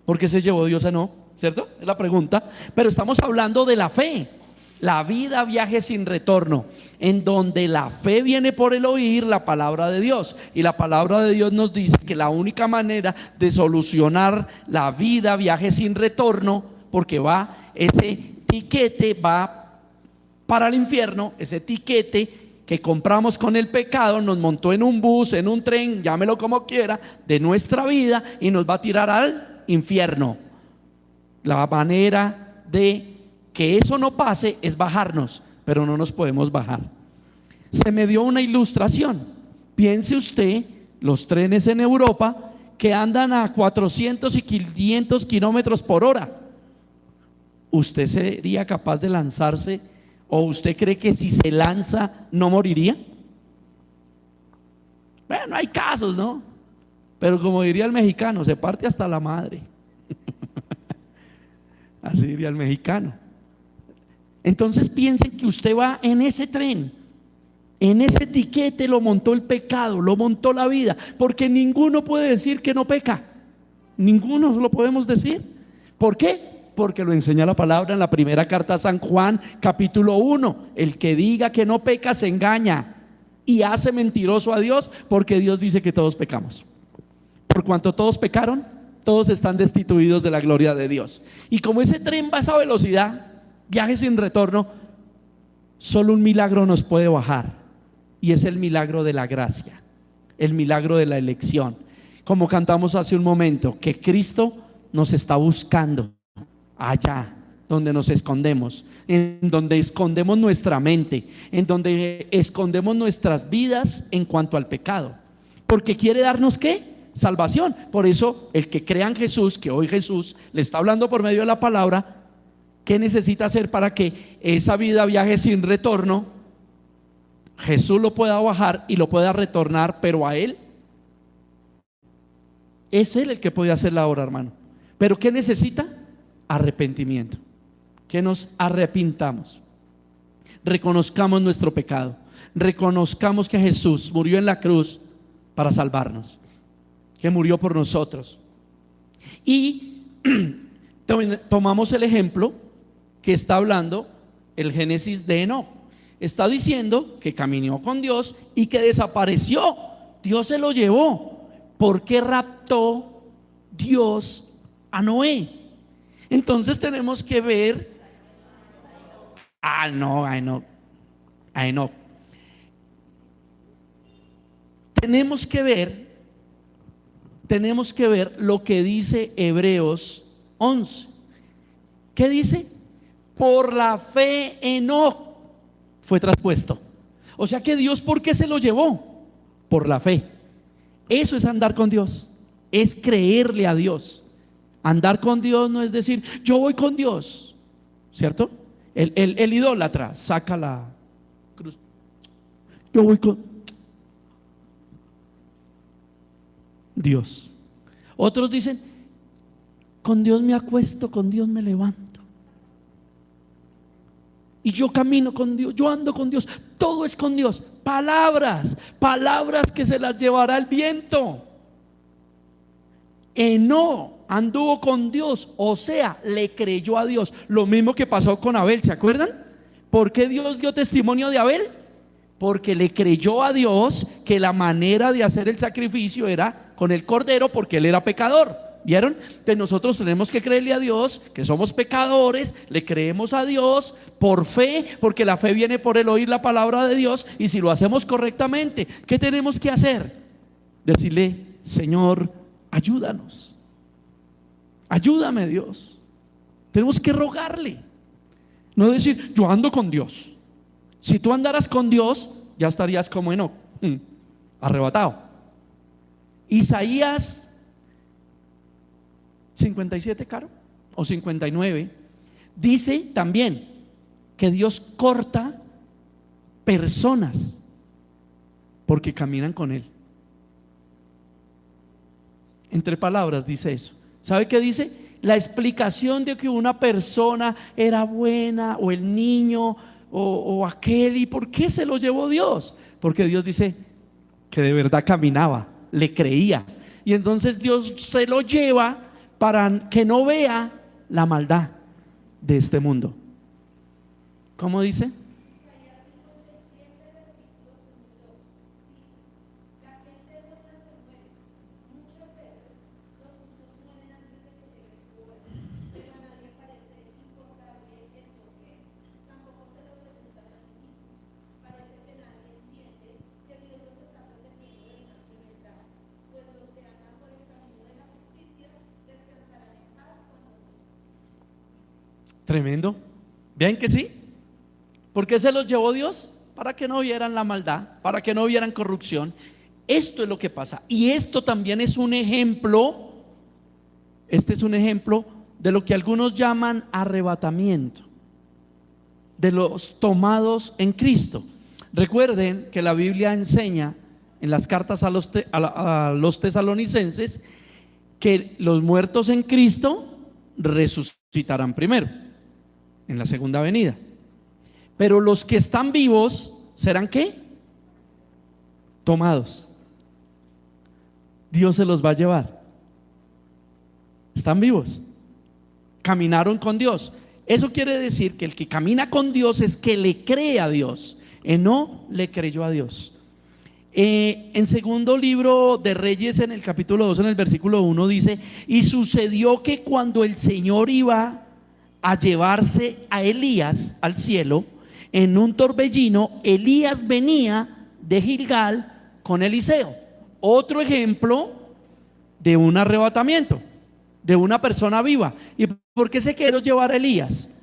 ¿Por qué se llevó Dios a no? ¿Cierto? Es la pregunta. Pero estamos hablando de la fe. La vida, viaje sin retorno, en donde la fe viene por el oír la palabra de Dios, y la palabra de Dios nos dice que la única manera de solucionar la vida, viaje sin retorno, porque va, ese tiquete va para el infierno, ese tiquete que compramos con el pecado nos montó en un bus, en un tren, llámelo como quiera, de nuestra vida, y nos va a tirar al infierno. La manera de que eso no pase es bajarnos, pero no nos podemos bajar. Se me dio una ilustración. Piense usted los trenes en Europa que andan a 400 y 500 kilómetros por hora. ¿Usted sería capaz de lanzarse, o usted cree que si se lanza no moriría? Bueno, hay casos, ¿no? Pero como diría el mexicano, se parte hasta la madre. Así diría el mexicano. Entonces piensen que usted va en ese tren, en ese tiquete lo montó el pecado, lo montó la vida, porque ninguno puede decir que no peca, ninguno lo podemos decir. ¿Por qué? Porque lo enseña la palabra en la primera carta a San Juan, capítulo 1. El que diga que no peca se engaña y hace mentiroso a Dios, porque Dios dice que todos pecamos. Por cuanto todos pecaron, todos están destituidos de la gloria de Dios. Y como ese tren va a esa velocidad, viaje sin retorno, solo un milagro nos puede bajar, y es el milagro de la gracia, el milagro de la elección. Como cantamos hace un momento, que Cristo nos está buscando allá donde nos escondemos, en donde escondemos nuestra mente, en donde escondemos nuestras vidas en cuanto al pecado, porque quiere darnos ¿qué? Salvación. Por eso el que crea en Jesús, que hoy Jesús le está hablando por medio de la palabra, ¿qué necesita hacer para que esa vida viaje sin retorno? Jesús lo pueda bajar y lo pueda retornar, pero a Él es Él el que puede hacer la obra, hermano. Pero ¿qué necesita? Arrepentimiento. Que nos arrepintamos, reconozcamos nuestro pecado, reconozcamos que Jesús murió en la cruz para salvarnos, que murió por nosotros. Y tomamos el ejemplo que está hablando el Génesis de Enoc. Está diciendo que caminó con Dios y que desapareció. Dios se lo llevó. ¿Por qué raptó Dios a Noé? Entonces tenemos que ver a Enoc. Tenemos que ver lo que dice Hebreos 11. ¿Qué dice? Por la fe Enoc fue traspuesto. O sea que Dios, ¿por qué se lo llevó? Por la fe. Eso es andar con Dios, es creerle a Dios. Andar con Dios no es decir, yo voy con Dios, ¿cierto? El idólatra saca la cruz. Yo voy con Dios. Otros dicen, con Dios me acuesto, con Dios me levanto. Y yo camino con Dios, yo ando con Dios, todo es con Dios. Palabras que se las llevará el viento. Enoc anduvo con Dios, o sea, le creyó a Dios. Lo mismo que pasó con Abel, ¿se acuerdan? ¿Por qué Dios dio testimonio de Abel? Porque le creyó a Dios que la manera de hacer el sacrificio era con el cordero, porque él era pecador. ¿Vieron? Entonces nosotros tenemos que creerle a Dios, que somos pecadores, le creemos a Dios por fe, porque la fe viene por el oír la palabra de Dios. Y si lo hacemos correctamente, ¿qué tenemos que hacer? Decirle, Señor, ayúdanos, ayúdame, Dios. Tenemos que rogarle, no decir, yo ando con Dios. Si tú andaras con Dios, ya estarías como Enoc, arrebatado. Isaías 57, Caro, o 59, dice también que Dios corta personas porque caminan con Él. Entre palabras dice eso. ¿Sabe qué dice? La explicación de que una persona era buena, o el niño, o aquel, ¿y por qué se lo llevó Dios? Porque Dios dice que de verdad caminaba, le creía, y entonces Dios se lo lleva para que no vea la maldad de este mundo. ¿Cómo dice? Tremendo. ¿Ven que sí? ¿Por qué se los llevó Dios? Para que no vieran la maldad, para que no vieran corrupción. Esto es lo que pasa. Y esto también es un ejemplo. Este es un ejemplo de lo que algunos llaman arrebatamiento, de los tomados en Cristo. Recuerden que la Biblia enseña en las cartas a los tesalonicenses que los muertos en Cristo resucitarán primero, en la segunda venida. Pero los que están vivos serán ¿qué? Tomados. Dios se los va a llevar. Están vivos, caminaron con Dios. Eso quiere decir que el que camina con Dios es que le cree a Dios. Enoc le creyó a Dios. En segundo libro de Reyes, en el capítulo 2, en el versículo 1 dice: y sucedió que cuando el Señor iba a llevarse a Elías al cielo en un torbellino. Elías venía de Gilgal con Eliseo. Otro ejemplo de un arrebatamiento, de una persona viva. ¿Y por qué se quiere llevar a Elías?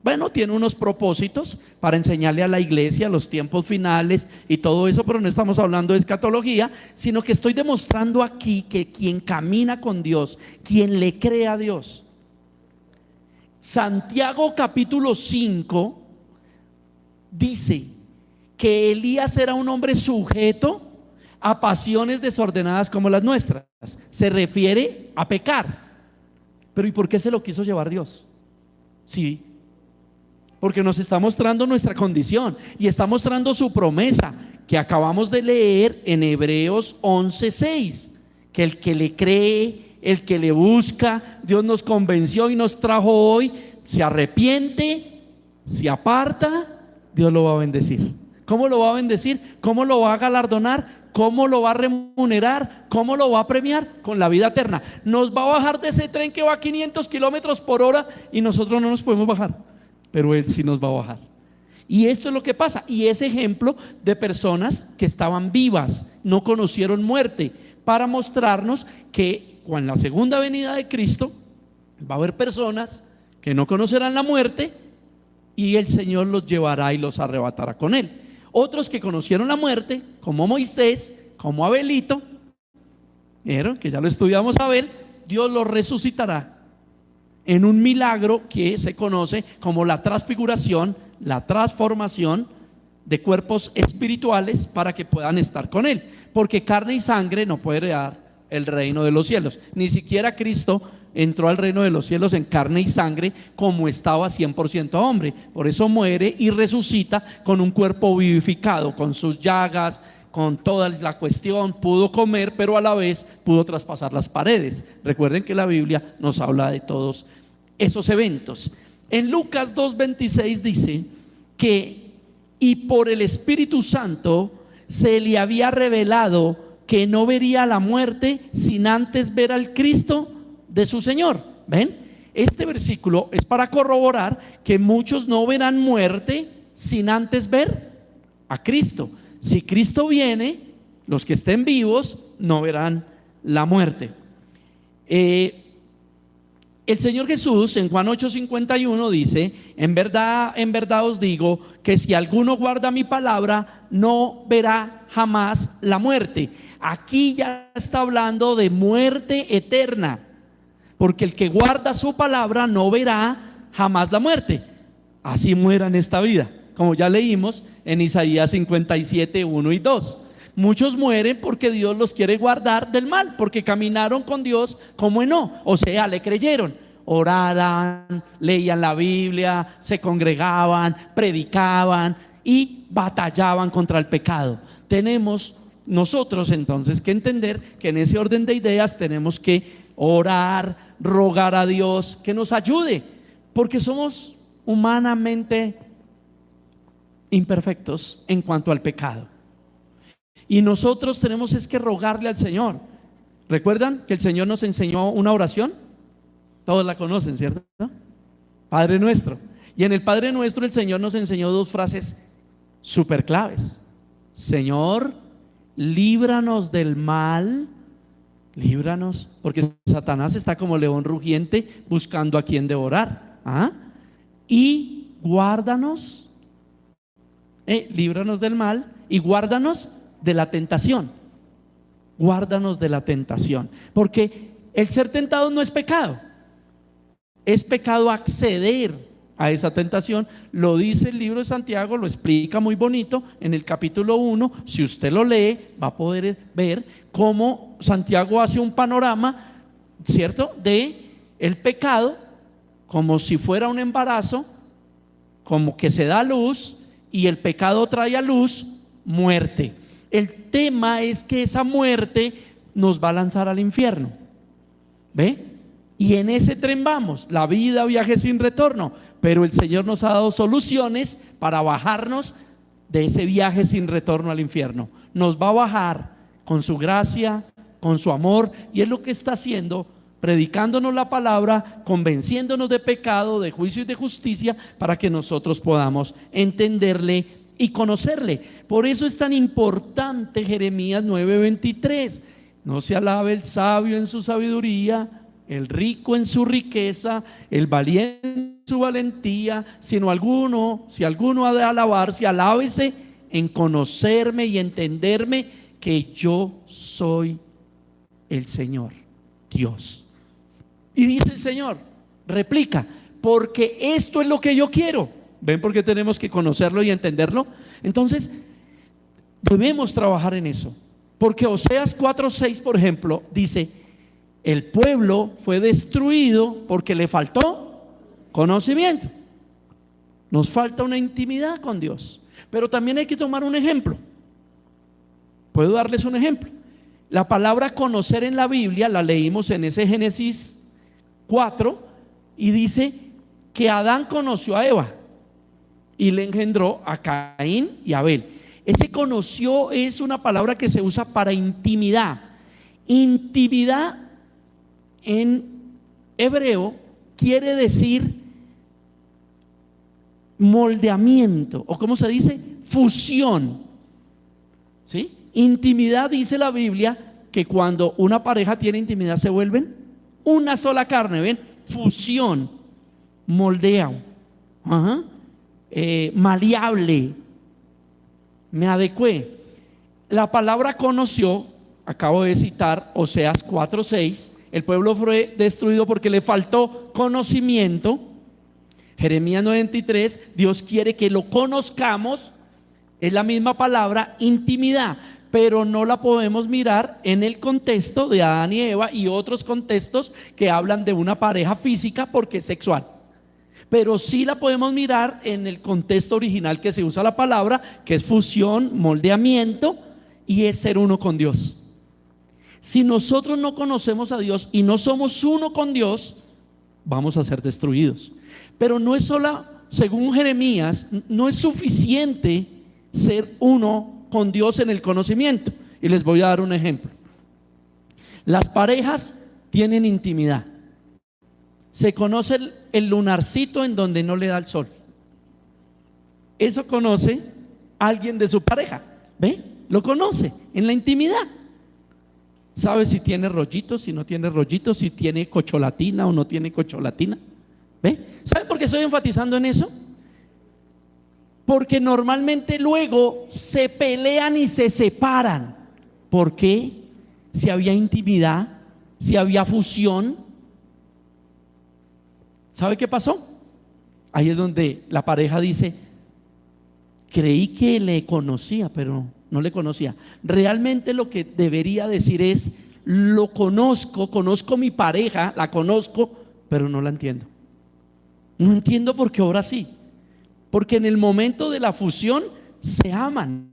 Bueno, tiene unos propósitos para enseñarle a la iglesia los tiempos finales y todo eso, pero no estamos hablando de escatología, sino que estoy demostrando aquí que quien camina con Dios, quien le cree a Dios. Santiago capítulo 5 dice que Elías era un hombre sujeto a pasiones desordenadas como las nuestras. Se refiere a pecar. Pero ¿y por qué se lo quiso llevar Dios? Sí, porque nos está mostrando nuestra condición y está mostrando su promesa que acabamos de leer en Hebreos 11:6, que el que le cree, el que le busca, Dios nos convenció y nos trajo hoy, se arrepiente, se aparta, Dios lo va a bendecir. ¿Cómo lo va a bendecir? ¿Cómo lo va a galardonar? ¿Cómo lo va a remunerar? ¿Cómo lo va a premiar? Con la vida eterna. Nos va a bajar de ese tren que va a 500 kilómetros por hora y nosotros no nos podemos bajar, pero Él sí nos va a bajar. Y esto es lo que pasa. Y es ejemplo de personas que estaban vivas, no conocieron muerte, para mostrarnos que con la segunda venida de Cristo va a haber personas que no conocerán la muerte y el Señor los llevará y los arrebatará con Él. Otros que conocieron la muerte, como Moisés, como Abelito, ¿vieron? Que ya lo estudiamos, Abel, Dios los resucitará en un milagro que se conoce como la transfiguración, la transformación de cuerpos espirituales para que puedan estar con Él, porque carne y sangre no puede heredar el reino de los cielos. Ni siquiera Cristo entró al reino de los cielos en carne y sangre como estaba 100% hombre. Por eso muere y resucita con un cuerpo vivificado, con sus llagas, con toda la cuestión. Pudo comer, pero a la vez pudo traspasar las paredes. Recuerden que la Biblia nos habla de todos esos eventos. En Lucas 2:26 dice que y por el Espíritu Santo se le había revelado que no vería la muerte sin antes ver al Cristo de su Señor. ¿Ven? Este versículo es para corroborar que muchos no verán muerte sin antes ver a Cristo. Si Cristo viene, los que estén vivos no verán la muerte. El Señor Jesús en Juan 8:51 dice: en verdad os digo que si alguno guarda mi palabra no verá jamás la muerte. Aquí ya está hablando de muerte eterna, porque el que guarda su palabra no verá jamás la muerte, así muera en esta vida, como ya leímos en Isaías 57:1 y 2. Muchos mueren porque Dios los quiere guardar del mal, porque caminaron con Dios como Enoc, o sea, le creyeron, oraban, leían la Biblia, se congregaban, predicaban y batallaban contra el pecado. Tenemos nosotros entonces que entender que en ese orden de ideas tenemos que orar, rogar a Dios que nos ayude, porque somos humanamente imperfectos en cuanto al pecado. Y nosotros tenemos es que rogarle al Señor. ¿Recuerdan que el Señor nos enseñó una oración? Todos la conocen, ¿cierto? Padre Nuestro. Y en el Padre Nuestro el Señor nos enseñó dos frases súper claves. Señor, líbranos del mal. Líbranos, porque Satanás está como león rugiente buscando a quien devorar. Y guárdanos, líbranos del mal y guárdanos de la tentación. Guárdanos de la tentación, porque el ser tentado no es pecado. Es pecado acceder a esa tentación. Lo dice el libro de Santiago, lo explica muy bonito en el capítulo 1. Si usted lo lee, va a poder ver cómo Santiago hace un panorama, ¿cierto?, de el pecado como si fuera un embarazo, como que se da luz y el pecado trae a luz muerte. El tema es que esa muerte nos va a lanzar al infierno. ¿Ve? Y en ese tren vamos, la vida, viaje sin retorno. Pero el Señor nos ha dado soluciones para bajarnos de ese viaje sin retorno al infierno. Nos va a bajar con su gracia, con su amor, y es lo que está haciendo predicándonos la palabra, convenciéndonos de pecado, de juicio y de justicia, para que nosotros podamos entenderle y conocerle. Por eso es tan importante Jeremías 9:23. No se alabe el sabio en su sabiduría, el rico en su riqueza, el valiente en su valentía, sino si alguno ha de alabarse, alábese en conocerme y entenderme que yo soy el Señor, Dios. Y dice el Señor, replica, porque esto es lo que yo quiero. ¿Ven por qué tenemos que conocerlo y entenderlo? Entonces, debemos trabajar en eso. Porque Oseas 4:6, por ejemplo, dice, el pueblo fue destruido porque le faltó conocimiento. Nos falta una intimidad con Dios. Pero también hay que tomar un ejemplo. Puedo darles un ejemplo. La palabra conocer en la Biblia la leímos en ese Génesis 4 y dice que Adán conoció a Eva y le engendró a Caín y Abel. Ese conoció es una palabra que se usa para intimidad. Intimidad en hebreo quiere decir moldeamiento, o ¿cómo se dice? Fusión. ¿Sí? Intimidad, dice la Biblia, que cuando una pareja tiene intimidad se vuelven una sola carne. ¿Ven? Fusión, moldeo, maleable, me adecué. La palabra conoció, acabo de citar Oseas 4:6, el pueblo fue destruido porque le faltó conocimiento. Jeremías 9:23, Dios quiere que lo conozcamos, es la misma palabra, intimidad, pero no la podemos mirar en el contexto de Adán y Eva y otros contextos que hablan de una pareja física porque es sexual. Pero sí la podemos mirar en el contexto original que se usa la palabra, que es fusión, moldeamiento, y es ser uno con Dios. Si nosotros no conocemos a Dios y no somos uno con Dios, vamos a ser destruidos. Pero no es solo, según Jeremías, no es suficiente ser uno con Dios en el conocimiento. Y les voy a dar un ejemplo. Las parejas tienen intimidad. Se conoce el lunarcito en donde no le da el sol. Eso conoce alguien de su pareja. ¿Ve? Lo conoce en la intimidad. Sabe si tiene rollitos, si no tiene rollitos, si tiene cocholatina o no tiene cocholatina. ¿Ve? ¿Sabe por qué estoy enfatizando en eso? Porque normalmente luego se pelean y se separan. ¿Por qué? Si había intimidad, si había fusión. ¿Sabe qué pasó? Ahí es donde la pareja dice, creí que le conocía, pero no le conocía. Realmente lo que debería decir es, lo conozco, conozco mi pareja, la conozco, pero no la entiendo. No entiendo por qué obra así. Porque en el momento de la fusión se aman,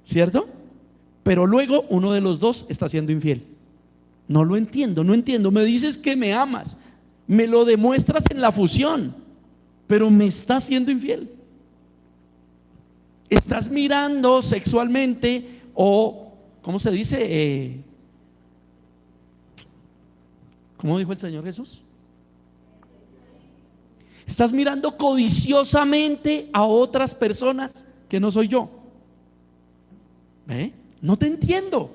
¿cierto? Pero luego uno de los dos está siendo infiel. No lo entiendo, no entiendo. Me dices que me amas, me lo demuestras en la fusión, pero me estás siendo infiel. Estás mirando sexualmente o, ¿cómo se dice? ¿Cómo dijo el Señor Jesús? Estás mirando codiciosamente a otras personas que no soy yo. ¿Eh? No te entiendo.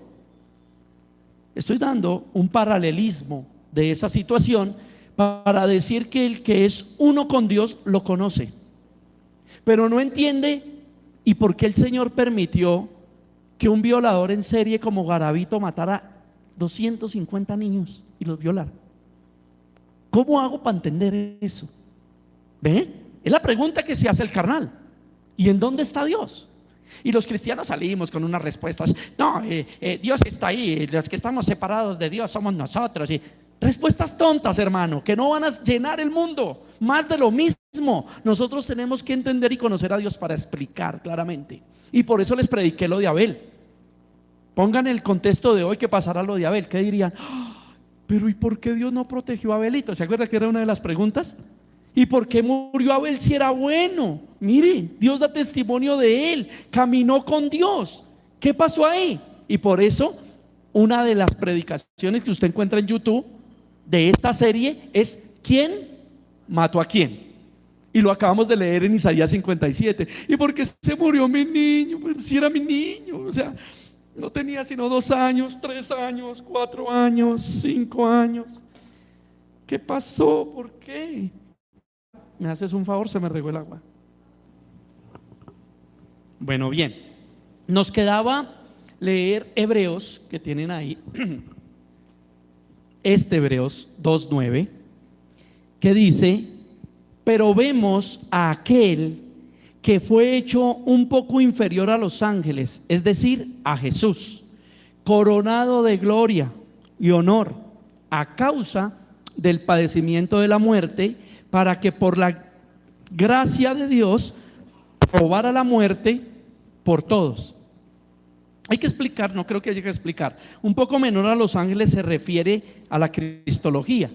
Estoy dando un paralelismo de esa situación para decir que el que es uno con Dios lo conoce, pero no entiende. ¿Y por qué el Señor permitió que un violador en serie como Garavito matara 250 niños y los violara? ¿Cómo hago para entender eso? ¿Ve? Es la pregunta que se hace el carnal. ¿Y en dónde está Dios? Y los cristianos salimos con unas respuestas. No, Dios está ahí, los que estamos separados de Dios somos nosotros. Y respuestas tontas, hermano, que no van a llenar el mundo. Más de lo mismo. Nosotros tenemos que entender y conocer a Dios para explicar claramente. Y por eso les prediqué lo de Abel. Pongan el contexto de hoy que pasará lo de Abel. ¿Qué dirían? Pero ¿y por qué Dios no protegió a Abelito? ¿Se acuerdan que era una de las preguntas? ¿Y por qué murió Abel si era bueno? Mire, Dios da testimonio de él, caminó con Dios. ¿Qué pasó ahí? Y por eso, una de las predicaciones que usted encuentra en YouTube, de esta serie es ¿quién mató a quién? Y lo acabamos de leer en Isaías 57. ¿Y por qué se murió mi niño? Pues si era mi niño, o sea, no tenía sino 2 años, 3 años, 4 años, 5 años. ¿Qué pasó? ¿Por qué? ¿Me haces un favor? Se me regó el agua. Bueno, bien. Nos quedaba leer Hebreos, que tienen ahí. Hebreos 2:9, que dice: pero vemos a aquel que fue hecho un poco inferior a los ángeles, es decir, a Jesús, coronado de gloria y honor a causa del padecimiento de la muerte, para que por la gracia de Dios probara la muerte por todos. Hay que explicar, no creo que haya que explicar. Un poco menor a los ángeles se refiere a la cristología.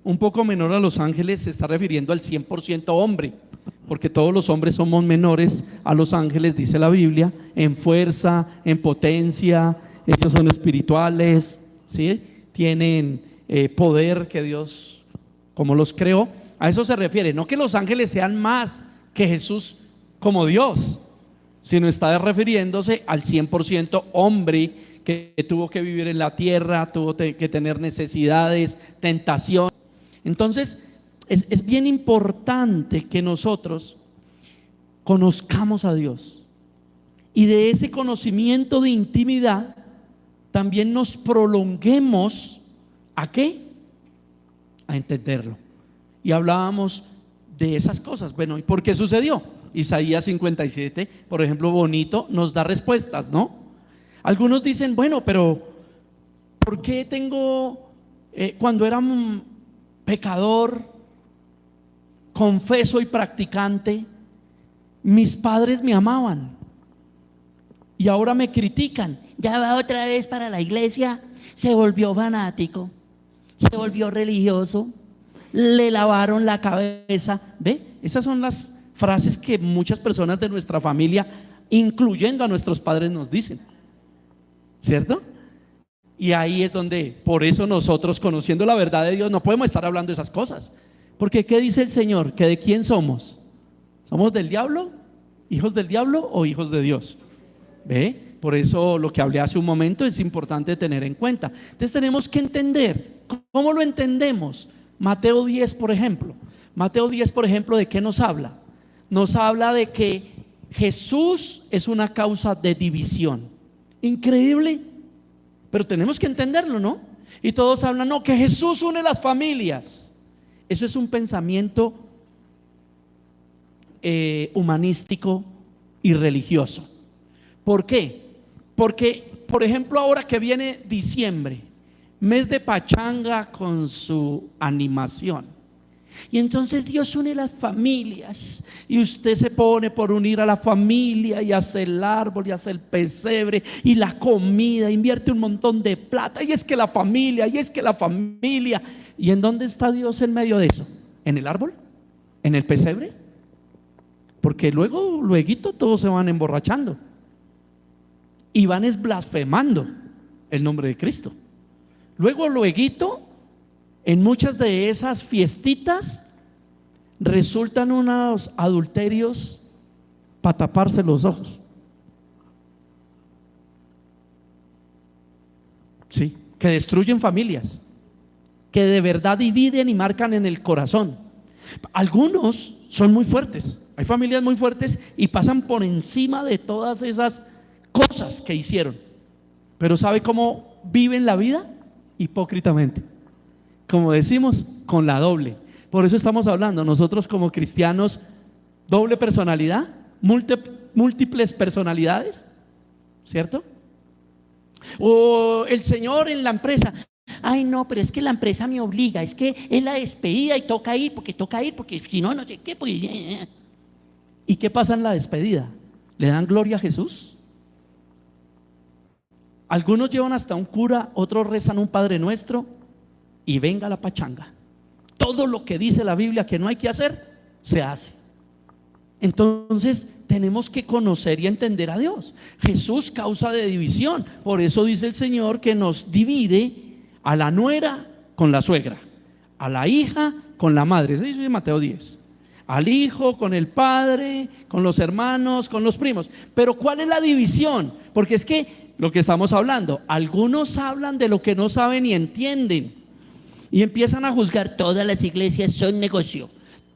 Un poco menor a los ángeles se está refiriendo al 100% hombre, porque todos los hombres somos menores a los ángeles, dice la Biblia, en fuerza, en potencia. Ellos son espirituales, ¿sí? Tienen poder que Dios, como los creó. A eso se refiere, no que los ángeles sean más que Jesús como Dios, sino está refiriéndose al 100% hombre que tuvo que vivir en la tierra, tuvo que tener necesidades, tentación. Entonces es bien importante que nosotros conozcamos a Dios, y de ese conocimiento de intimidad también nos prolonguemos ¿a qué? A entenderlo. Y hablábamos de esas cosas. Bueno, ¿y por qué sucedió? Isaías 57, por ejemplo, bonito, nos da respuestas, ¿no? Algunos dicen, bueno, pero ¿por qué tengo, cuando era un pecador, confeso y practicante, mis padres me amaban y ahora me critican? Ya va otra vez para la iglesia, se volvió fanático, se volvió religioso, le lavaron la cabeza. ¿Ve? Esas son las frases que muchas personas de nuestra familia, incluyendo a nuestros padres, nos dicen, ¿cierto? Y ahí es donde, por eso nosotros, conociendo la verdad de Dios, no podemos estar hablando de esas cosas. Porque ¿qué dice el Señor? ¿Que de quién somos? ¿Somos del diablo? ¿Hijos del diablo o hijos de Dios? ¿Ve? Por eso lo que hablé hace un momento es importante tener en cuenta. Entonces tenemos que entender. ¿Cómo lo entendemos? Mateo 10, por ejemplo. Mateo 10, por ejemplo, ¿de qué nos habla? Nos habla de que Jesús es una causa de división. Increíble, pero tenemos que entenderlo, ¿no? Y todos hablan, no, que Jesús une las familias. Eso es un pensamiento humanístico y religioso. ¿Por qué? Porque, por ejemplo, ahora que viene diciembre, mes de pachanga con su animación, y entonces Dios une las familias, y usted se pone por unir a la familia, y hace el árbol, y hace el pesebre, y la comida, invierte un montón de plata, y es que la familia, y es que la familia. ¿Y en dónde está Dios en medio de eso? ¿En el árbol? ¿En el pesebre? Porque luego todos se van emborrachando y van blasfemando el nombre de Cristo. Luego en muchas de esas fiestitas resultan unos adulterios para taparse los ojos. Sí, que destruyen familias, que de verdad dividen y marcan en el corazón. Algunos son muy fuertes, hay familias muy fuertes y pasan por encima de todas esas cosas que hicieron, pero ¿sabe cómo viven la vida? Hipócritamente, como decimos, con la doble. Por eso estamos hablando nosotros como cristianos, doble personalidad, múltiples personalidades, ¿cierto? O el Señor en la empresa, ay no, pero es que la empresa me obliga, es que es la despedida y toca ir porque si no, no sé qué, pues. ¿Y qué pasa en la despedida? ¿Le dan gloria a Jesús? Algunos llevan hasta un cura, otros rezan un Padre Nuestro y venga la pachanga. Todo lo que dice la Biblia que no hay que hacer, se hace. Entonces tenemos que conocer y entender a Dios. Jesús causa de división. Por eso dice el Señor que nos divide a la nuera con la suegra. a la hija con la madre, eso dice Mateo 10. Al hijo con el padre, con los hermanos, con los primos. Pero ¿cuál es la división? Porque es que lo que estamos hablando, algunos hablan de lo que no saben y entienden y empiezan a juzgar. Todas las iglesias son negocio,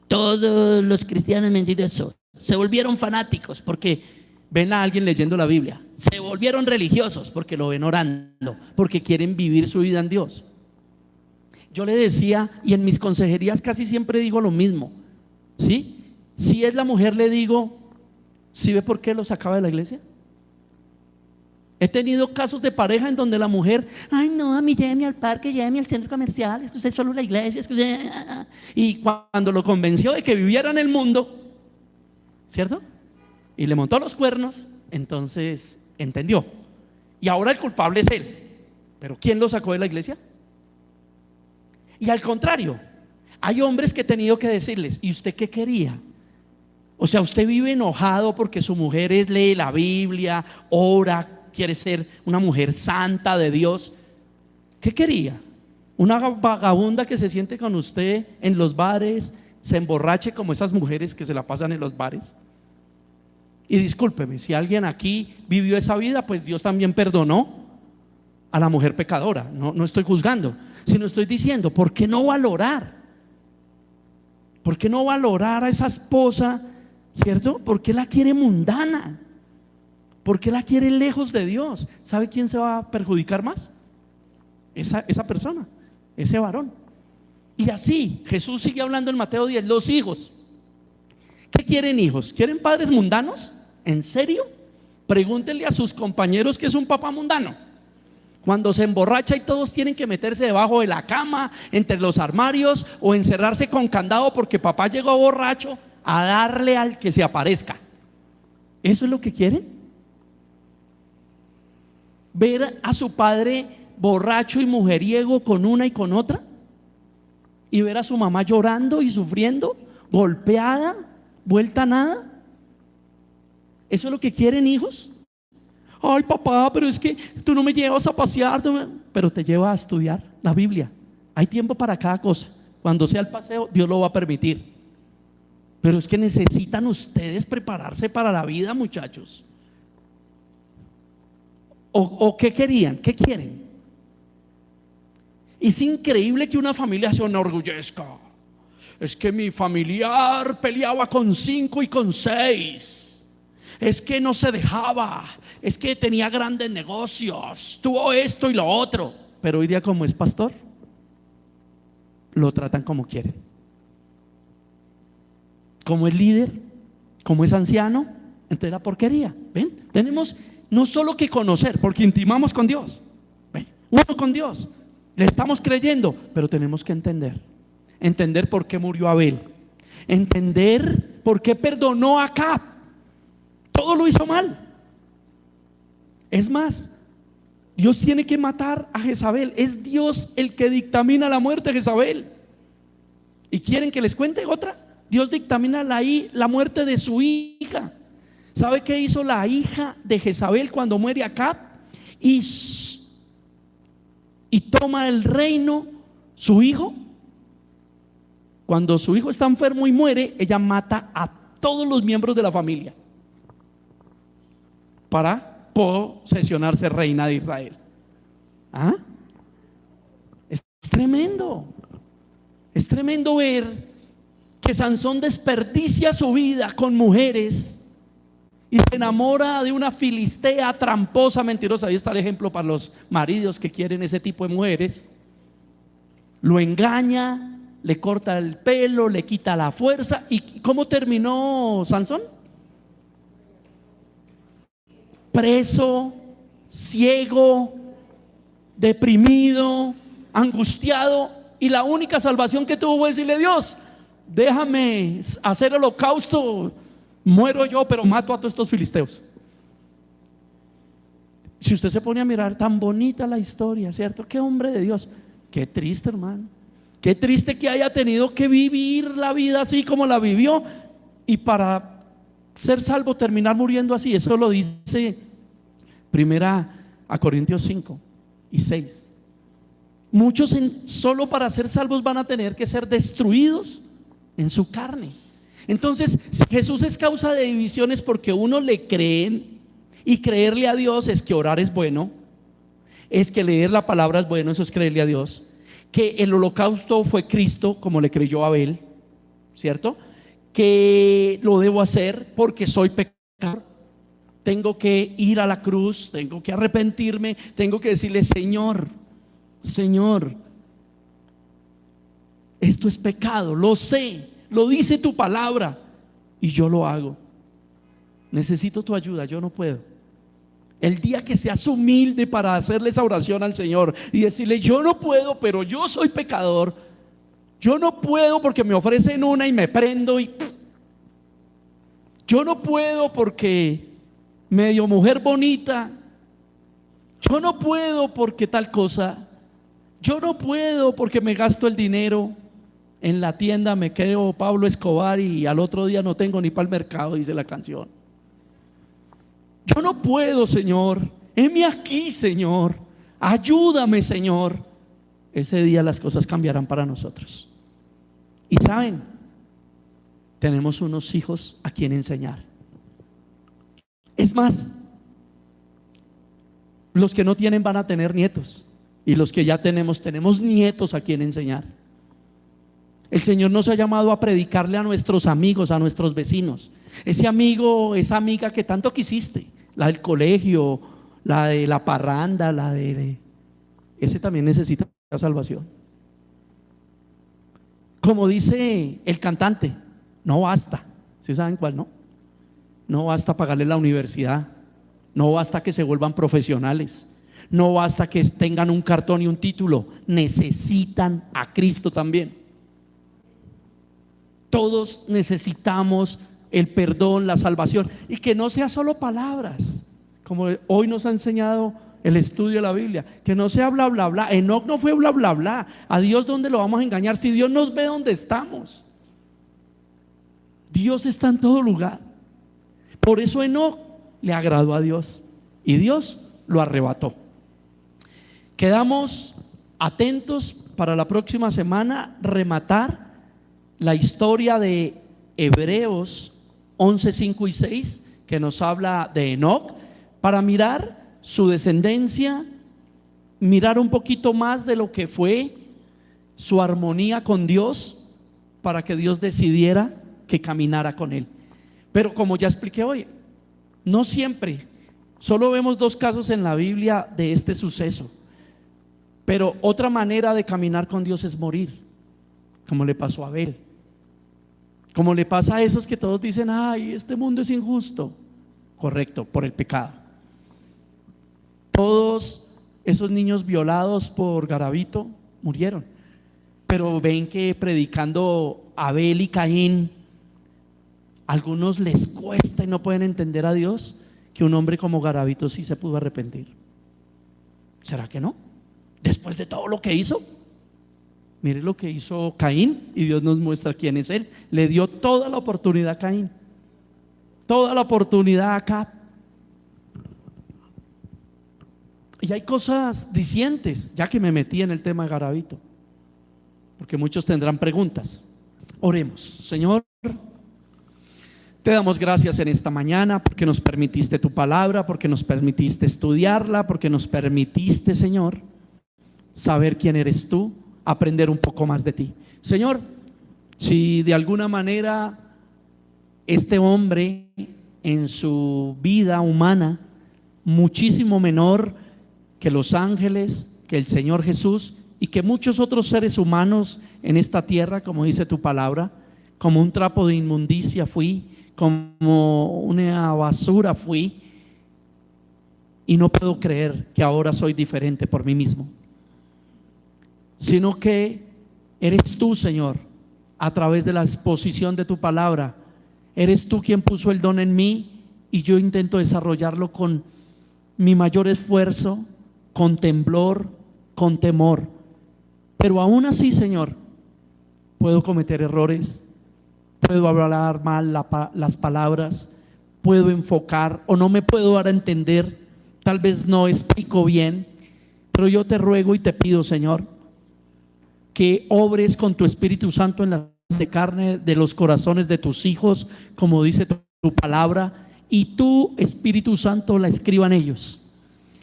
todos los cristianos mentirosos. Se volvieron fanáticos porque ven a alguien leyendo la Biblia. Se volvieron religiosos porque lo ven orando, porque quieren vivir su vida en Dios. Yo le decía, y en mis consejerías casi siempre digo lo mismo, ¿sí? Si es la mujer, le digo, ¿sí ve por qué lo sacaba de la iglesia? He tenido casos de pareja en donde la mujer, ay no, a mí lléveme al parque, lléveme al centro comercial, es que usted es solo la iglesia, es que usted... Y cuando lo convenció de que viviera en el mundo, ¿cierto? Y le montó los cuernos, entonces entendió. Y ahora el culpable es él. ¿Pero quién lo sacó de la iglesia? Y al contrario, hay hombres que he tenido que decirles, ¿y usted qué quería? O sea, usted vive enojado porque su mujer lee la Biblia, ora, quiere ser una mujer santa de Dios. ¿Qué quería? ¿Una vagabunda que se siente con usted en los bares, se emborrache como esas mujeres que se la pasan en los bares? Y discúlpeme, si alguien aquí vivió esa vida, pues Dios también perdonó a la mujer pecadora. No estoy juzgando, sino estoy diciendo, ¿por qué no valorar? ¿Por qué no valorar a esa esposa? ¿Cierto? ¿Por qué la quiere mundana? ¿Por qué la quiere lejos de Dios? ¿Sabe quién se va a perjudicar más? Esa persona, ese varón. Y así, Jesús sigue hablando en Mateo 10, los hijos. ¿Qué quieren hijos? ¿Quieren padres mundanos? ¿En serio? Pregúntenle a sus compañeros qué es un papá mundano. Cuando se emborracha y todos tienen que meterse debajo de la cama, entre los armarios, o encerrarse con candado porque papá llegó borracho a darle al que se aparezca. ¿Eso es lo que quieren? ¿Ver a su padre borracho y mujeriego con una y con otra? ¿Y ver a su mamá llorando y sufriendo, golpeada, vuelta a nada? ¿Eso es lo que quieren, hijos? Ay, papá, pero es que tú no me llevas a pasear, pero te lleva a estudiar la Biblia. Hay tiempo para cada cosa. Cuando sea el paseo, Dios lo va a permitir. Pero es que necesitan ustedes prepararse para la vida, muchachos. ¿O qué querían? ¿Qué quieren? Es increíble que una familia se enorgullezca. Es que mi familiar peleaba con 5 y con 6. Es que no se dejaba. Es que tenía grandes negocios. Tuvo esto y lo otro. Pero hoy día, como es pastor, lo tratan como quieren. Como es líder, como es anciano, entonces la porquería. ¿Ven? Tenemos no solo que conocer, porque intimamos con Dios. ¿Ven? Uno con Dios. Le estamos creyendo, pero tenemos que entender. Entender por qué murió Abel. Entender por qué perdonó a Acab. Todo lo hizo mal. Es más, Dios tiene que matar a Jezabel. Es Dios el que dictamina la muerte de Jezabel. ¿Y quieren que les cuente otra? Dios dictamina la muerte de su hija. ¿Sabe qué hizo la hija de Jezabel cuando muere Acab? Y toma el reino su hijo. Cuando su hijo está enfermo y muere, ella mata a todos los miembros de la familia para posesionarse reina de Israel. ¿Ah? Es tremendo. Es tremendo ver que Sansón desperdicia su vida con mujeres y se enamora de una filistea tramposa, mentirosa. Ahí está el ejemplo para los maridos que quieren ese tipo de mujeres. Lo engaña, le corta el pelo, le quita la fuerza. ¿Y cómo terminó Sansón? Preso, ciego, deprimido, angustiado, y la única salvación que tuvo fue decirle: Dios, déjame hacer holocausto, muero yo, pero mato a todos estos filisteos. Si usted se pone a mirar, tan bonita la historia, ¿cierto? Qué hombre de Dios. Qué triste, hermano. Qué triste que haya tenido que vivir la vida así como la vivió, y para ser salvo terminar muriendo así. Eso lo dice Primera a Corintios 5 y 6. Muchos solo para ser salvos van a tener que ser destruidos en su carne. Entonces, si Jesús es causa de divisiones porque uno le creen, y creerle a Dios es que orar es bueno, es que leer la palabra es bueno, eso es creerle a Dios, que el holocausto fue Cristo como le creyó Abel, ¿cierto? Que lo debo hacer porque soy pecador, tengo que ir a la cruz, tengo que arrepentirme, tengo que decirle: Señor, Señor, esto es pecado, lo sé, lo dice tu palabra y yo lo hago. Necesito tu ayuda, yo no puedo. El día que seas humilde para hacerle esa oración al Señor y decirle: yo no puedo, pero yo soy pecador, yo no puedo porque me ofrecen una y me prendo, y yo no puedo porque medio mujer bonita, yo no puedo porque tal cosa, yo no puedo porque me gasto el dinero en la tienda, me creo Pablo Escobar y al otro día no tengo ni para el mercado, dice la canción. Yo no puedo, Señor, heme aquí, Señor, ayúdame, Señor. Ese día las cosas cambiarán para nosotros. Y saben, tenemos unos hijos a quien enseñar. Es más, los que no tienen van a tener nietos, y los que ya tenemos nietos a quien enseñar. El Señor nos ha llamado a predicarle a nuestros amigos, a nuestros vecinos. Ese amigo, esa amiga que tanto quisiste, la del colegio, la de la parranda, ese también necesita salvación. Como dice el cantante, no basta. ¿Sí saben cuál? No basta pagarle la universidad, no basta que se vuelvan profesionales, no basta que tengan un cartón y un título, necesitan a Cristo también. Todos necesitamos el perdón, la salvación, y que no sea solo palabras, como hoy nos ha enseñado el estudio de la Biblia, que no sea bla bla bla. Enoc no fue bla bla bla. A Dios, ¿dónde lo vamos a engañar? Si Dios nos ve donde estamos, Dios está en todo lugar. Por eso Enoc le agradó a Dios y Dios lo arrebató. Quedamos atentos para la próxima semana rematar la historia de Hebreos 11, 5 y 6, que nos habla de Enoc, para mirar su descendencia, mirar un poquito más de lo que fue su armonía con Dios, para que Dios decidiera que caminara con él. Pero como ya expliqué hoy, no siempre, solo vemos 2 casos en la Biblia de este suceso. Pero otra manera de caminar con Dios es morir, como le pasó a Abel, como le pasa a esos que todos dicen: ay, este mundo es injusto. Correcto, por el pecado. Todos esos niños violados por Garavito murieron. Pero ven que predicando Abel y Caín, a algunos les cuesta y no pueden entender a Dios, que un hombre como Garavito sí se pudo arrepentir. ¿Será que no? Después de todo lo que hizo. Mire lo que hizo Caín, y Dios nos muestra quién es él. Le dio toda la oportunidad a Caín, toda la oportunidad acá. Y hay cosas dicientes, ya que me metí en el tema de Garavito, porque muchos tendrán preguntas. Oremos. Señor, te damos gracias en esta mañana porque nos permitiste tu palabra, porque nos permitiste estudiarla, porque nos permitiste, Señor, saber quién eres tú, aprender un poco más de ti. Señor, si de alguna manera este hombre en su vida humana, muchísimo menor que los ángeles, que el Señor Jesús y que muchos otros seres humanos en esta tierra, como dice tu palabra, como un trapo de inmundicia fui, como una basura fui, y no puedo creer que ahora soy diferente por mí mismo, sino que eres tú, Señor, a través de la exposición de tu palabra. Eres tú quien puso el don en mí, y yo intento desarrollarlo con mi mayor esfuerzo, con temblor, con temor. Pero aún así, Señor, puedo cometer errores, puedo hablar mal las palabras, puedo enfocar o no me puedo dar a entender, tal vez no explico bien, pero yo te ruego y te pido, Señor, que obres con tu Espíritu Santo en las de carne de los corazones de tus hijos, como dice tu palabra, y tú, Espíritu Santo, la escriba en ellos.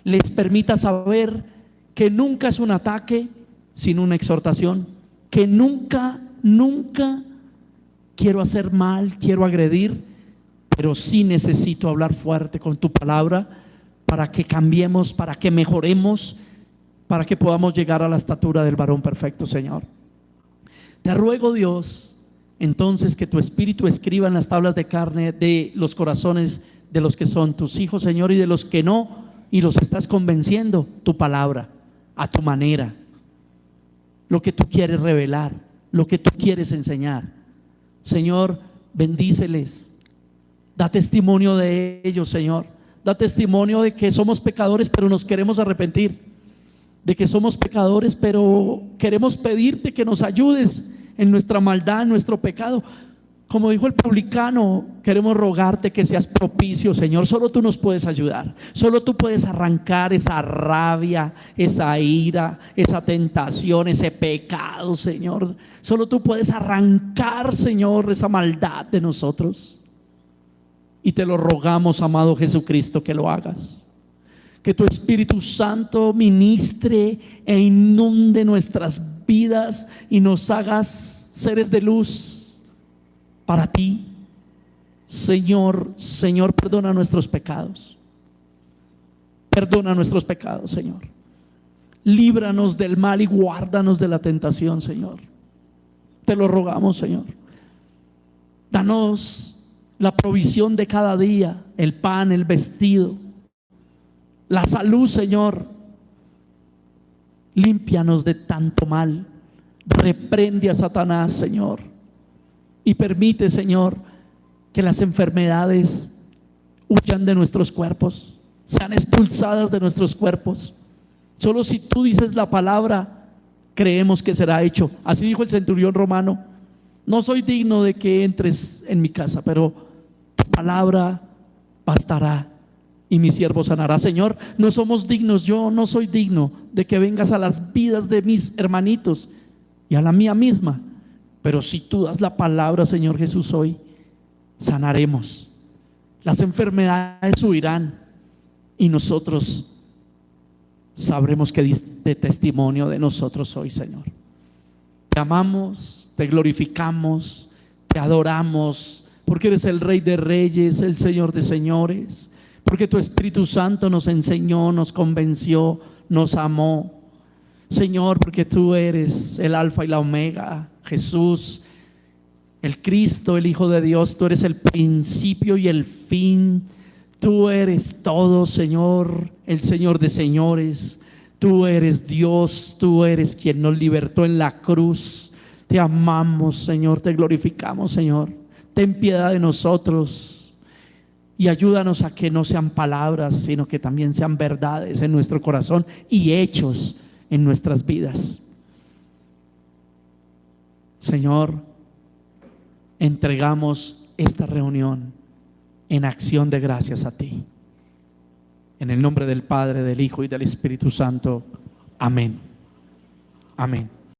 Les permita saber que nunca es un ataque, sino una exhortación, que nunca quiero hacer mal, quiero agredir, pero sí necesito hablar fuerte con tu palabra para que cambiemos, para que mejoremos, para que podamos llegar a la estatura del varón perfecto, Señor. Te ruego, Dios, entonces, que tu Espíritu escriba en las tablas de carne de los corazones de los que son tus hijos, Señor, y de los que no, y los estás convenciendo tu palabra, a tu manera, lo que tú quieres revelar, lo que tú quieres enseñar. Señor, bendíceles, da testimonio de ellos, Señor, da testimonio de que somos pecadores pero nos queremos arrepentir, de que somos pecadores pero queremos pedirte que nos ayudes en nuestra maldad, en nuestro pecado. Como dijo el publicano, queremos rogarte que seas propicio, Señor. Solo tú nos puedes ayudar, solo tú puedes arrancar esa rabia, esa ira, esa tentación, ese pecado, Señor. Solo tú puedes arrancar, Señor, esa maldad de nosotros. Y te lo rogamos, amado Jesucristo, que lo hagas. Que tu Espíritu Santo ministre e inunde nuestras vidas y nos hagas seres de luz para ti. Señor, perdona nuestros pecados. Perdona nuestros pecados, Señor. Líbranos del mal y guárdanos de la tentación, Señor. Te lo rogamos, Señor. Danos la provisión de cada día, el pan, el vestido, la salud, Señor. Límpianos de tanto mal. Reprende a Satanás, Señor. Y permite, Señor, que las enfermedades huyan de nuestros cuerpos, sean expulsadas de nuestros cuerpos. Solo si tú dices la palabra, creemos que será hecho. Así dijo el centurión romano: no soy digno de que entres en mi casa, pero tu palabra bastará y mi siervo sanará. Señor, no somos dignos, yo no soy digno de que vengas a las vidas de mis hermanitos y a la mía misma, pero si tú das la palabra, Señor Jesús, hoy sanaremos. Las enfermedades huirán y nosotros sabremos que diste testimonio de nosotros hoy, Señor. Te amamos, te glorificamos, te adoramos, porque eres el Rey de Reyes, el Señor de Señores, porque tu Espíritu Santo nos enseñó, nos convenció, nos amó. Señor, porque tú eres el Alfa y la Omega, Jesús, el Cristo, el Hijo de Dios. Tú eres el principio y el fin. Tú eres todo, Señor, el Señor de señores. Tú eres Dios, tú eres quien nos libertó en la cruz. Te amamos, Señor, te glorificamos, Señor. Ten piedad de nosotros y ayúdanos a que no sean palabras, sino que también sean verdades en nuestro corazón y hechos en nuestras vidas. Señor, entregamos esta reunión en acción de gracias a ti. En el nombre del Padre, del Hijo y del Espíritu Santo. Amén. Amén.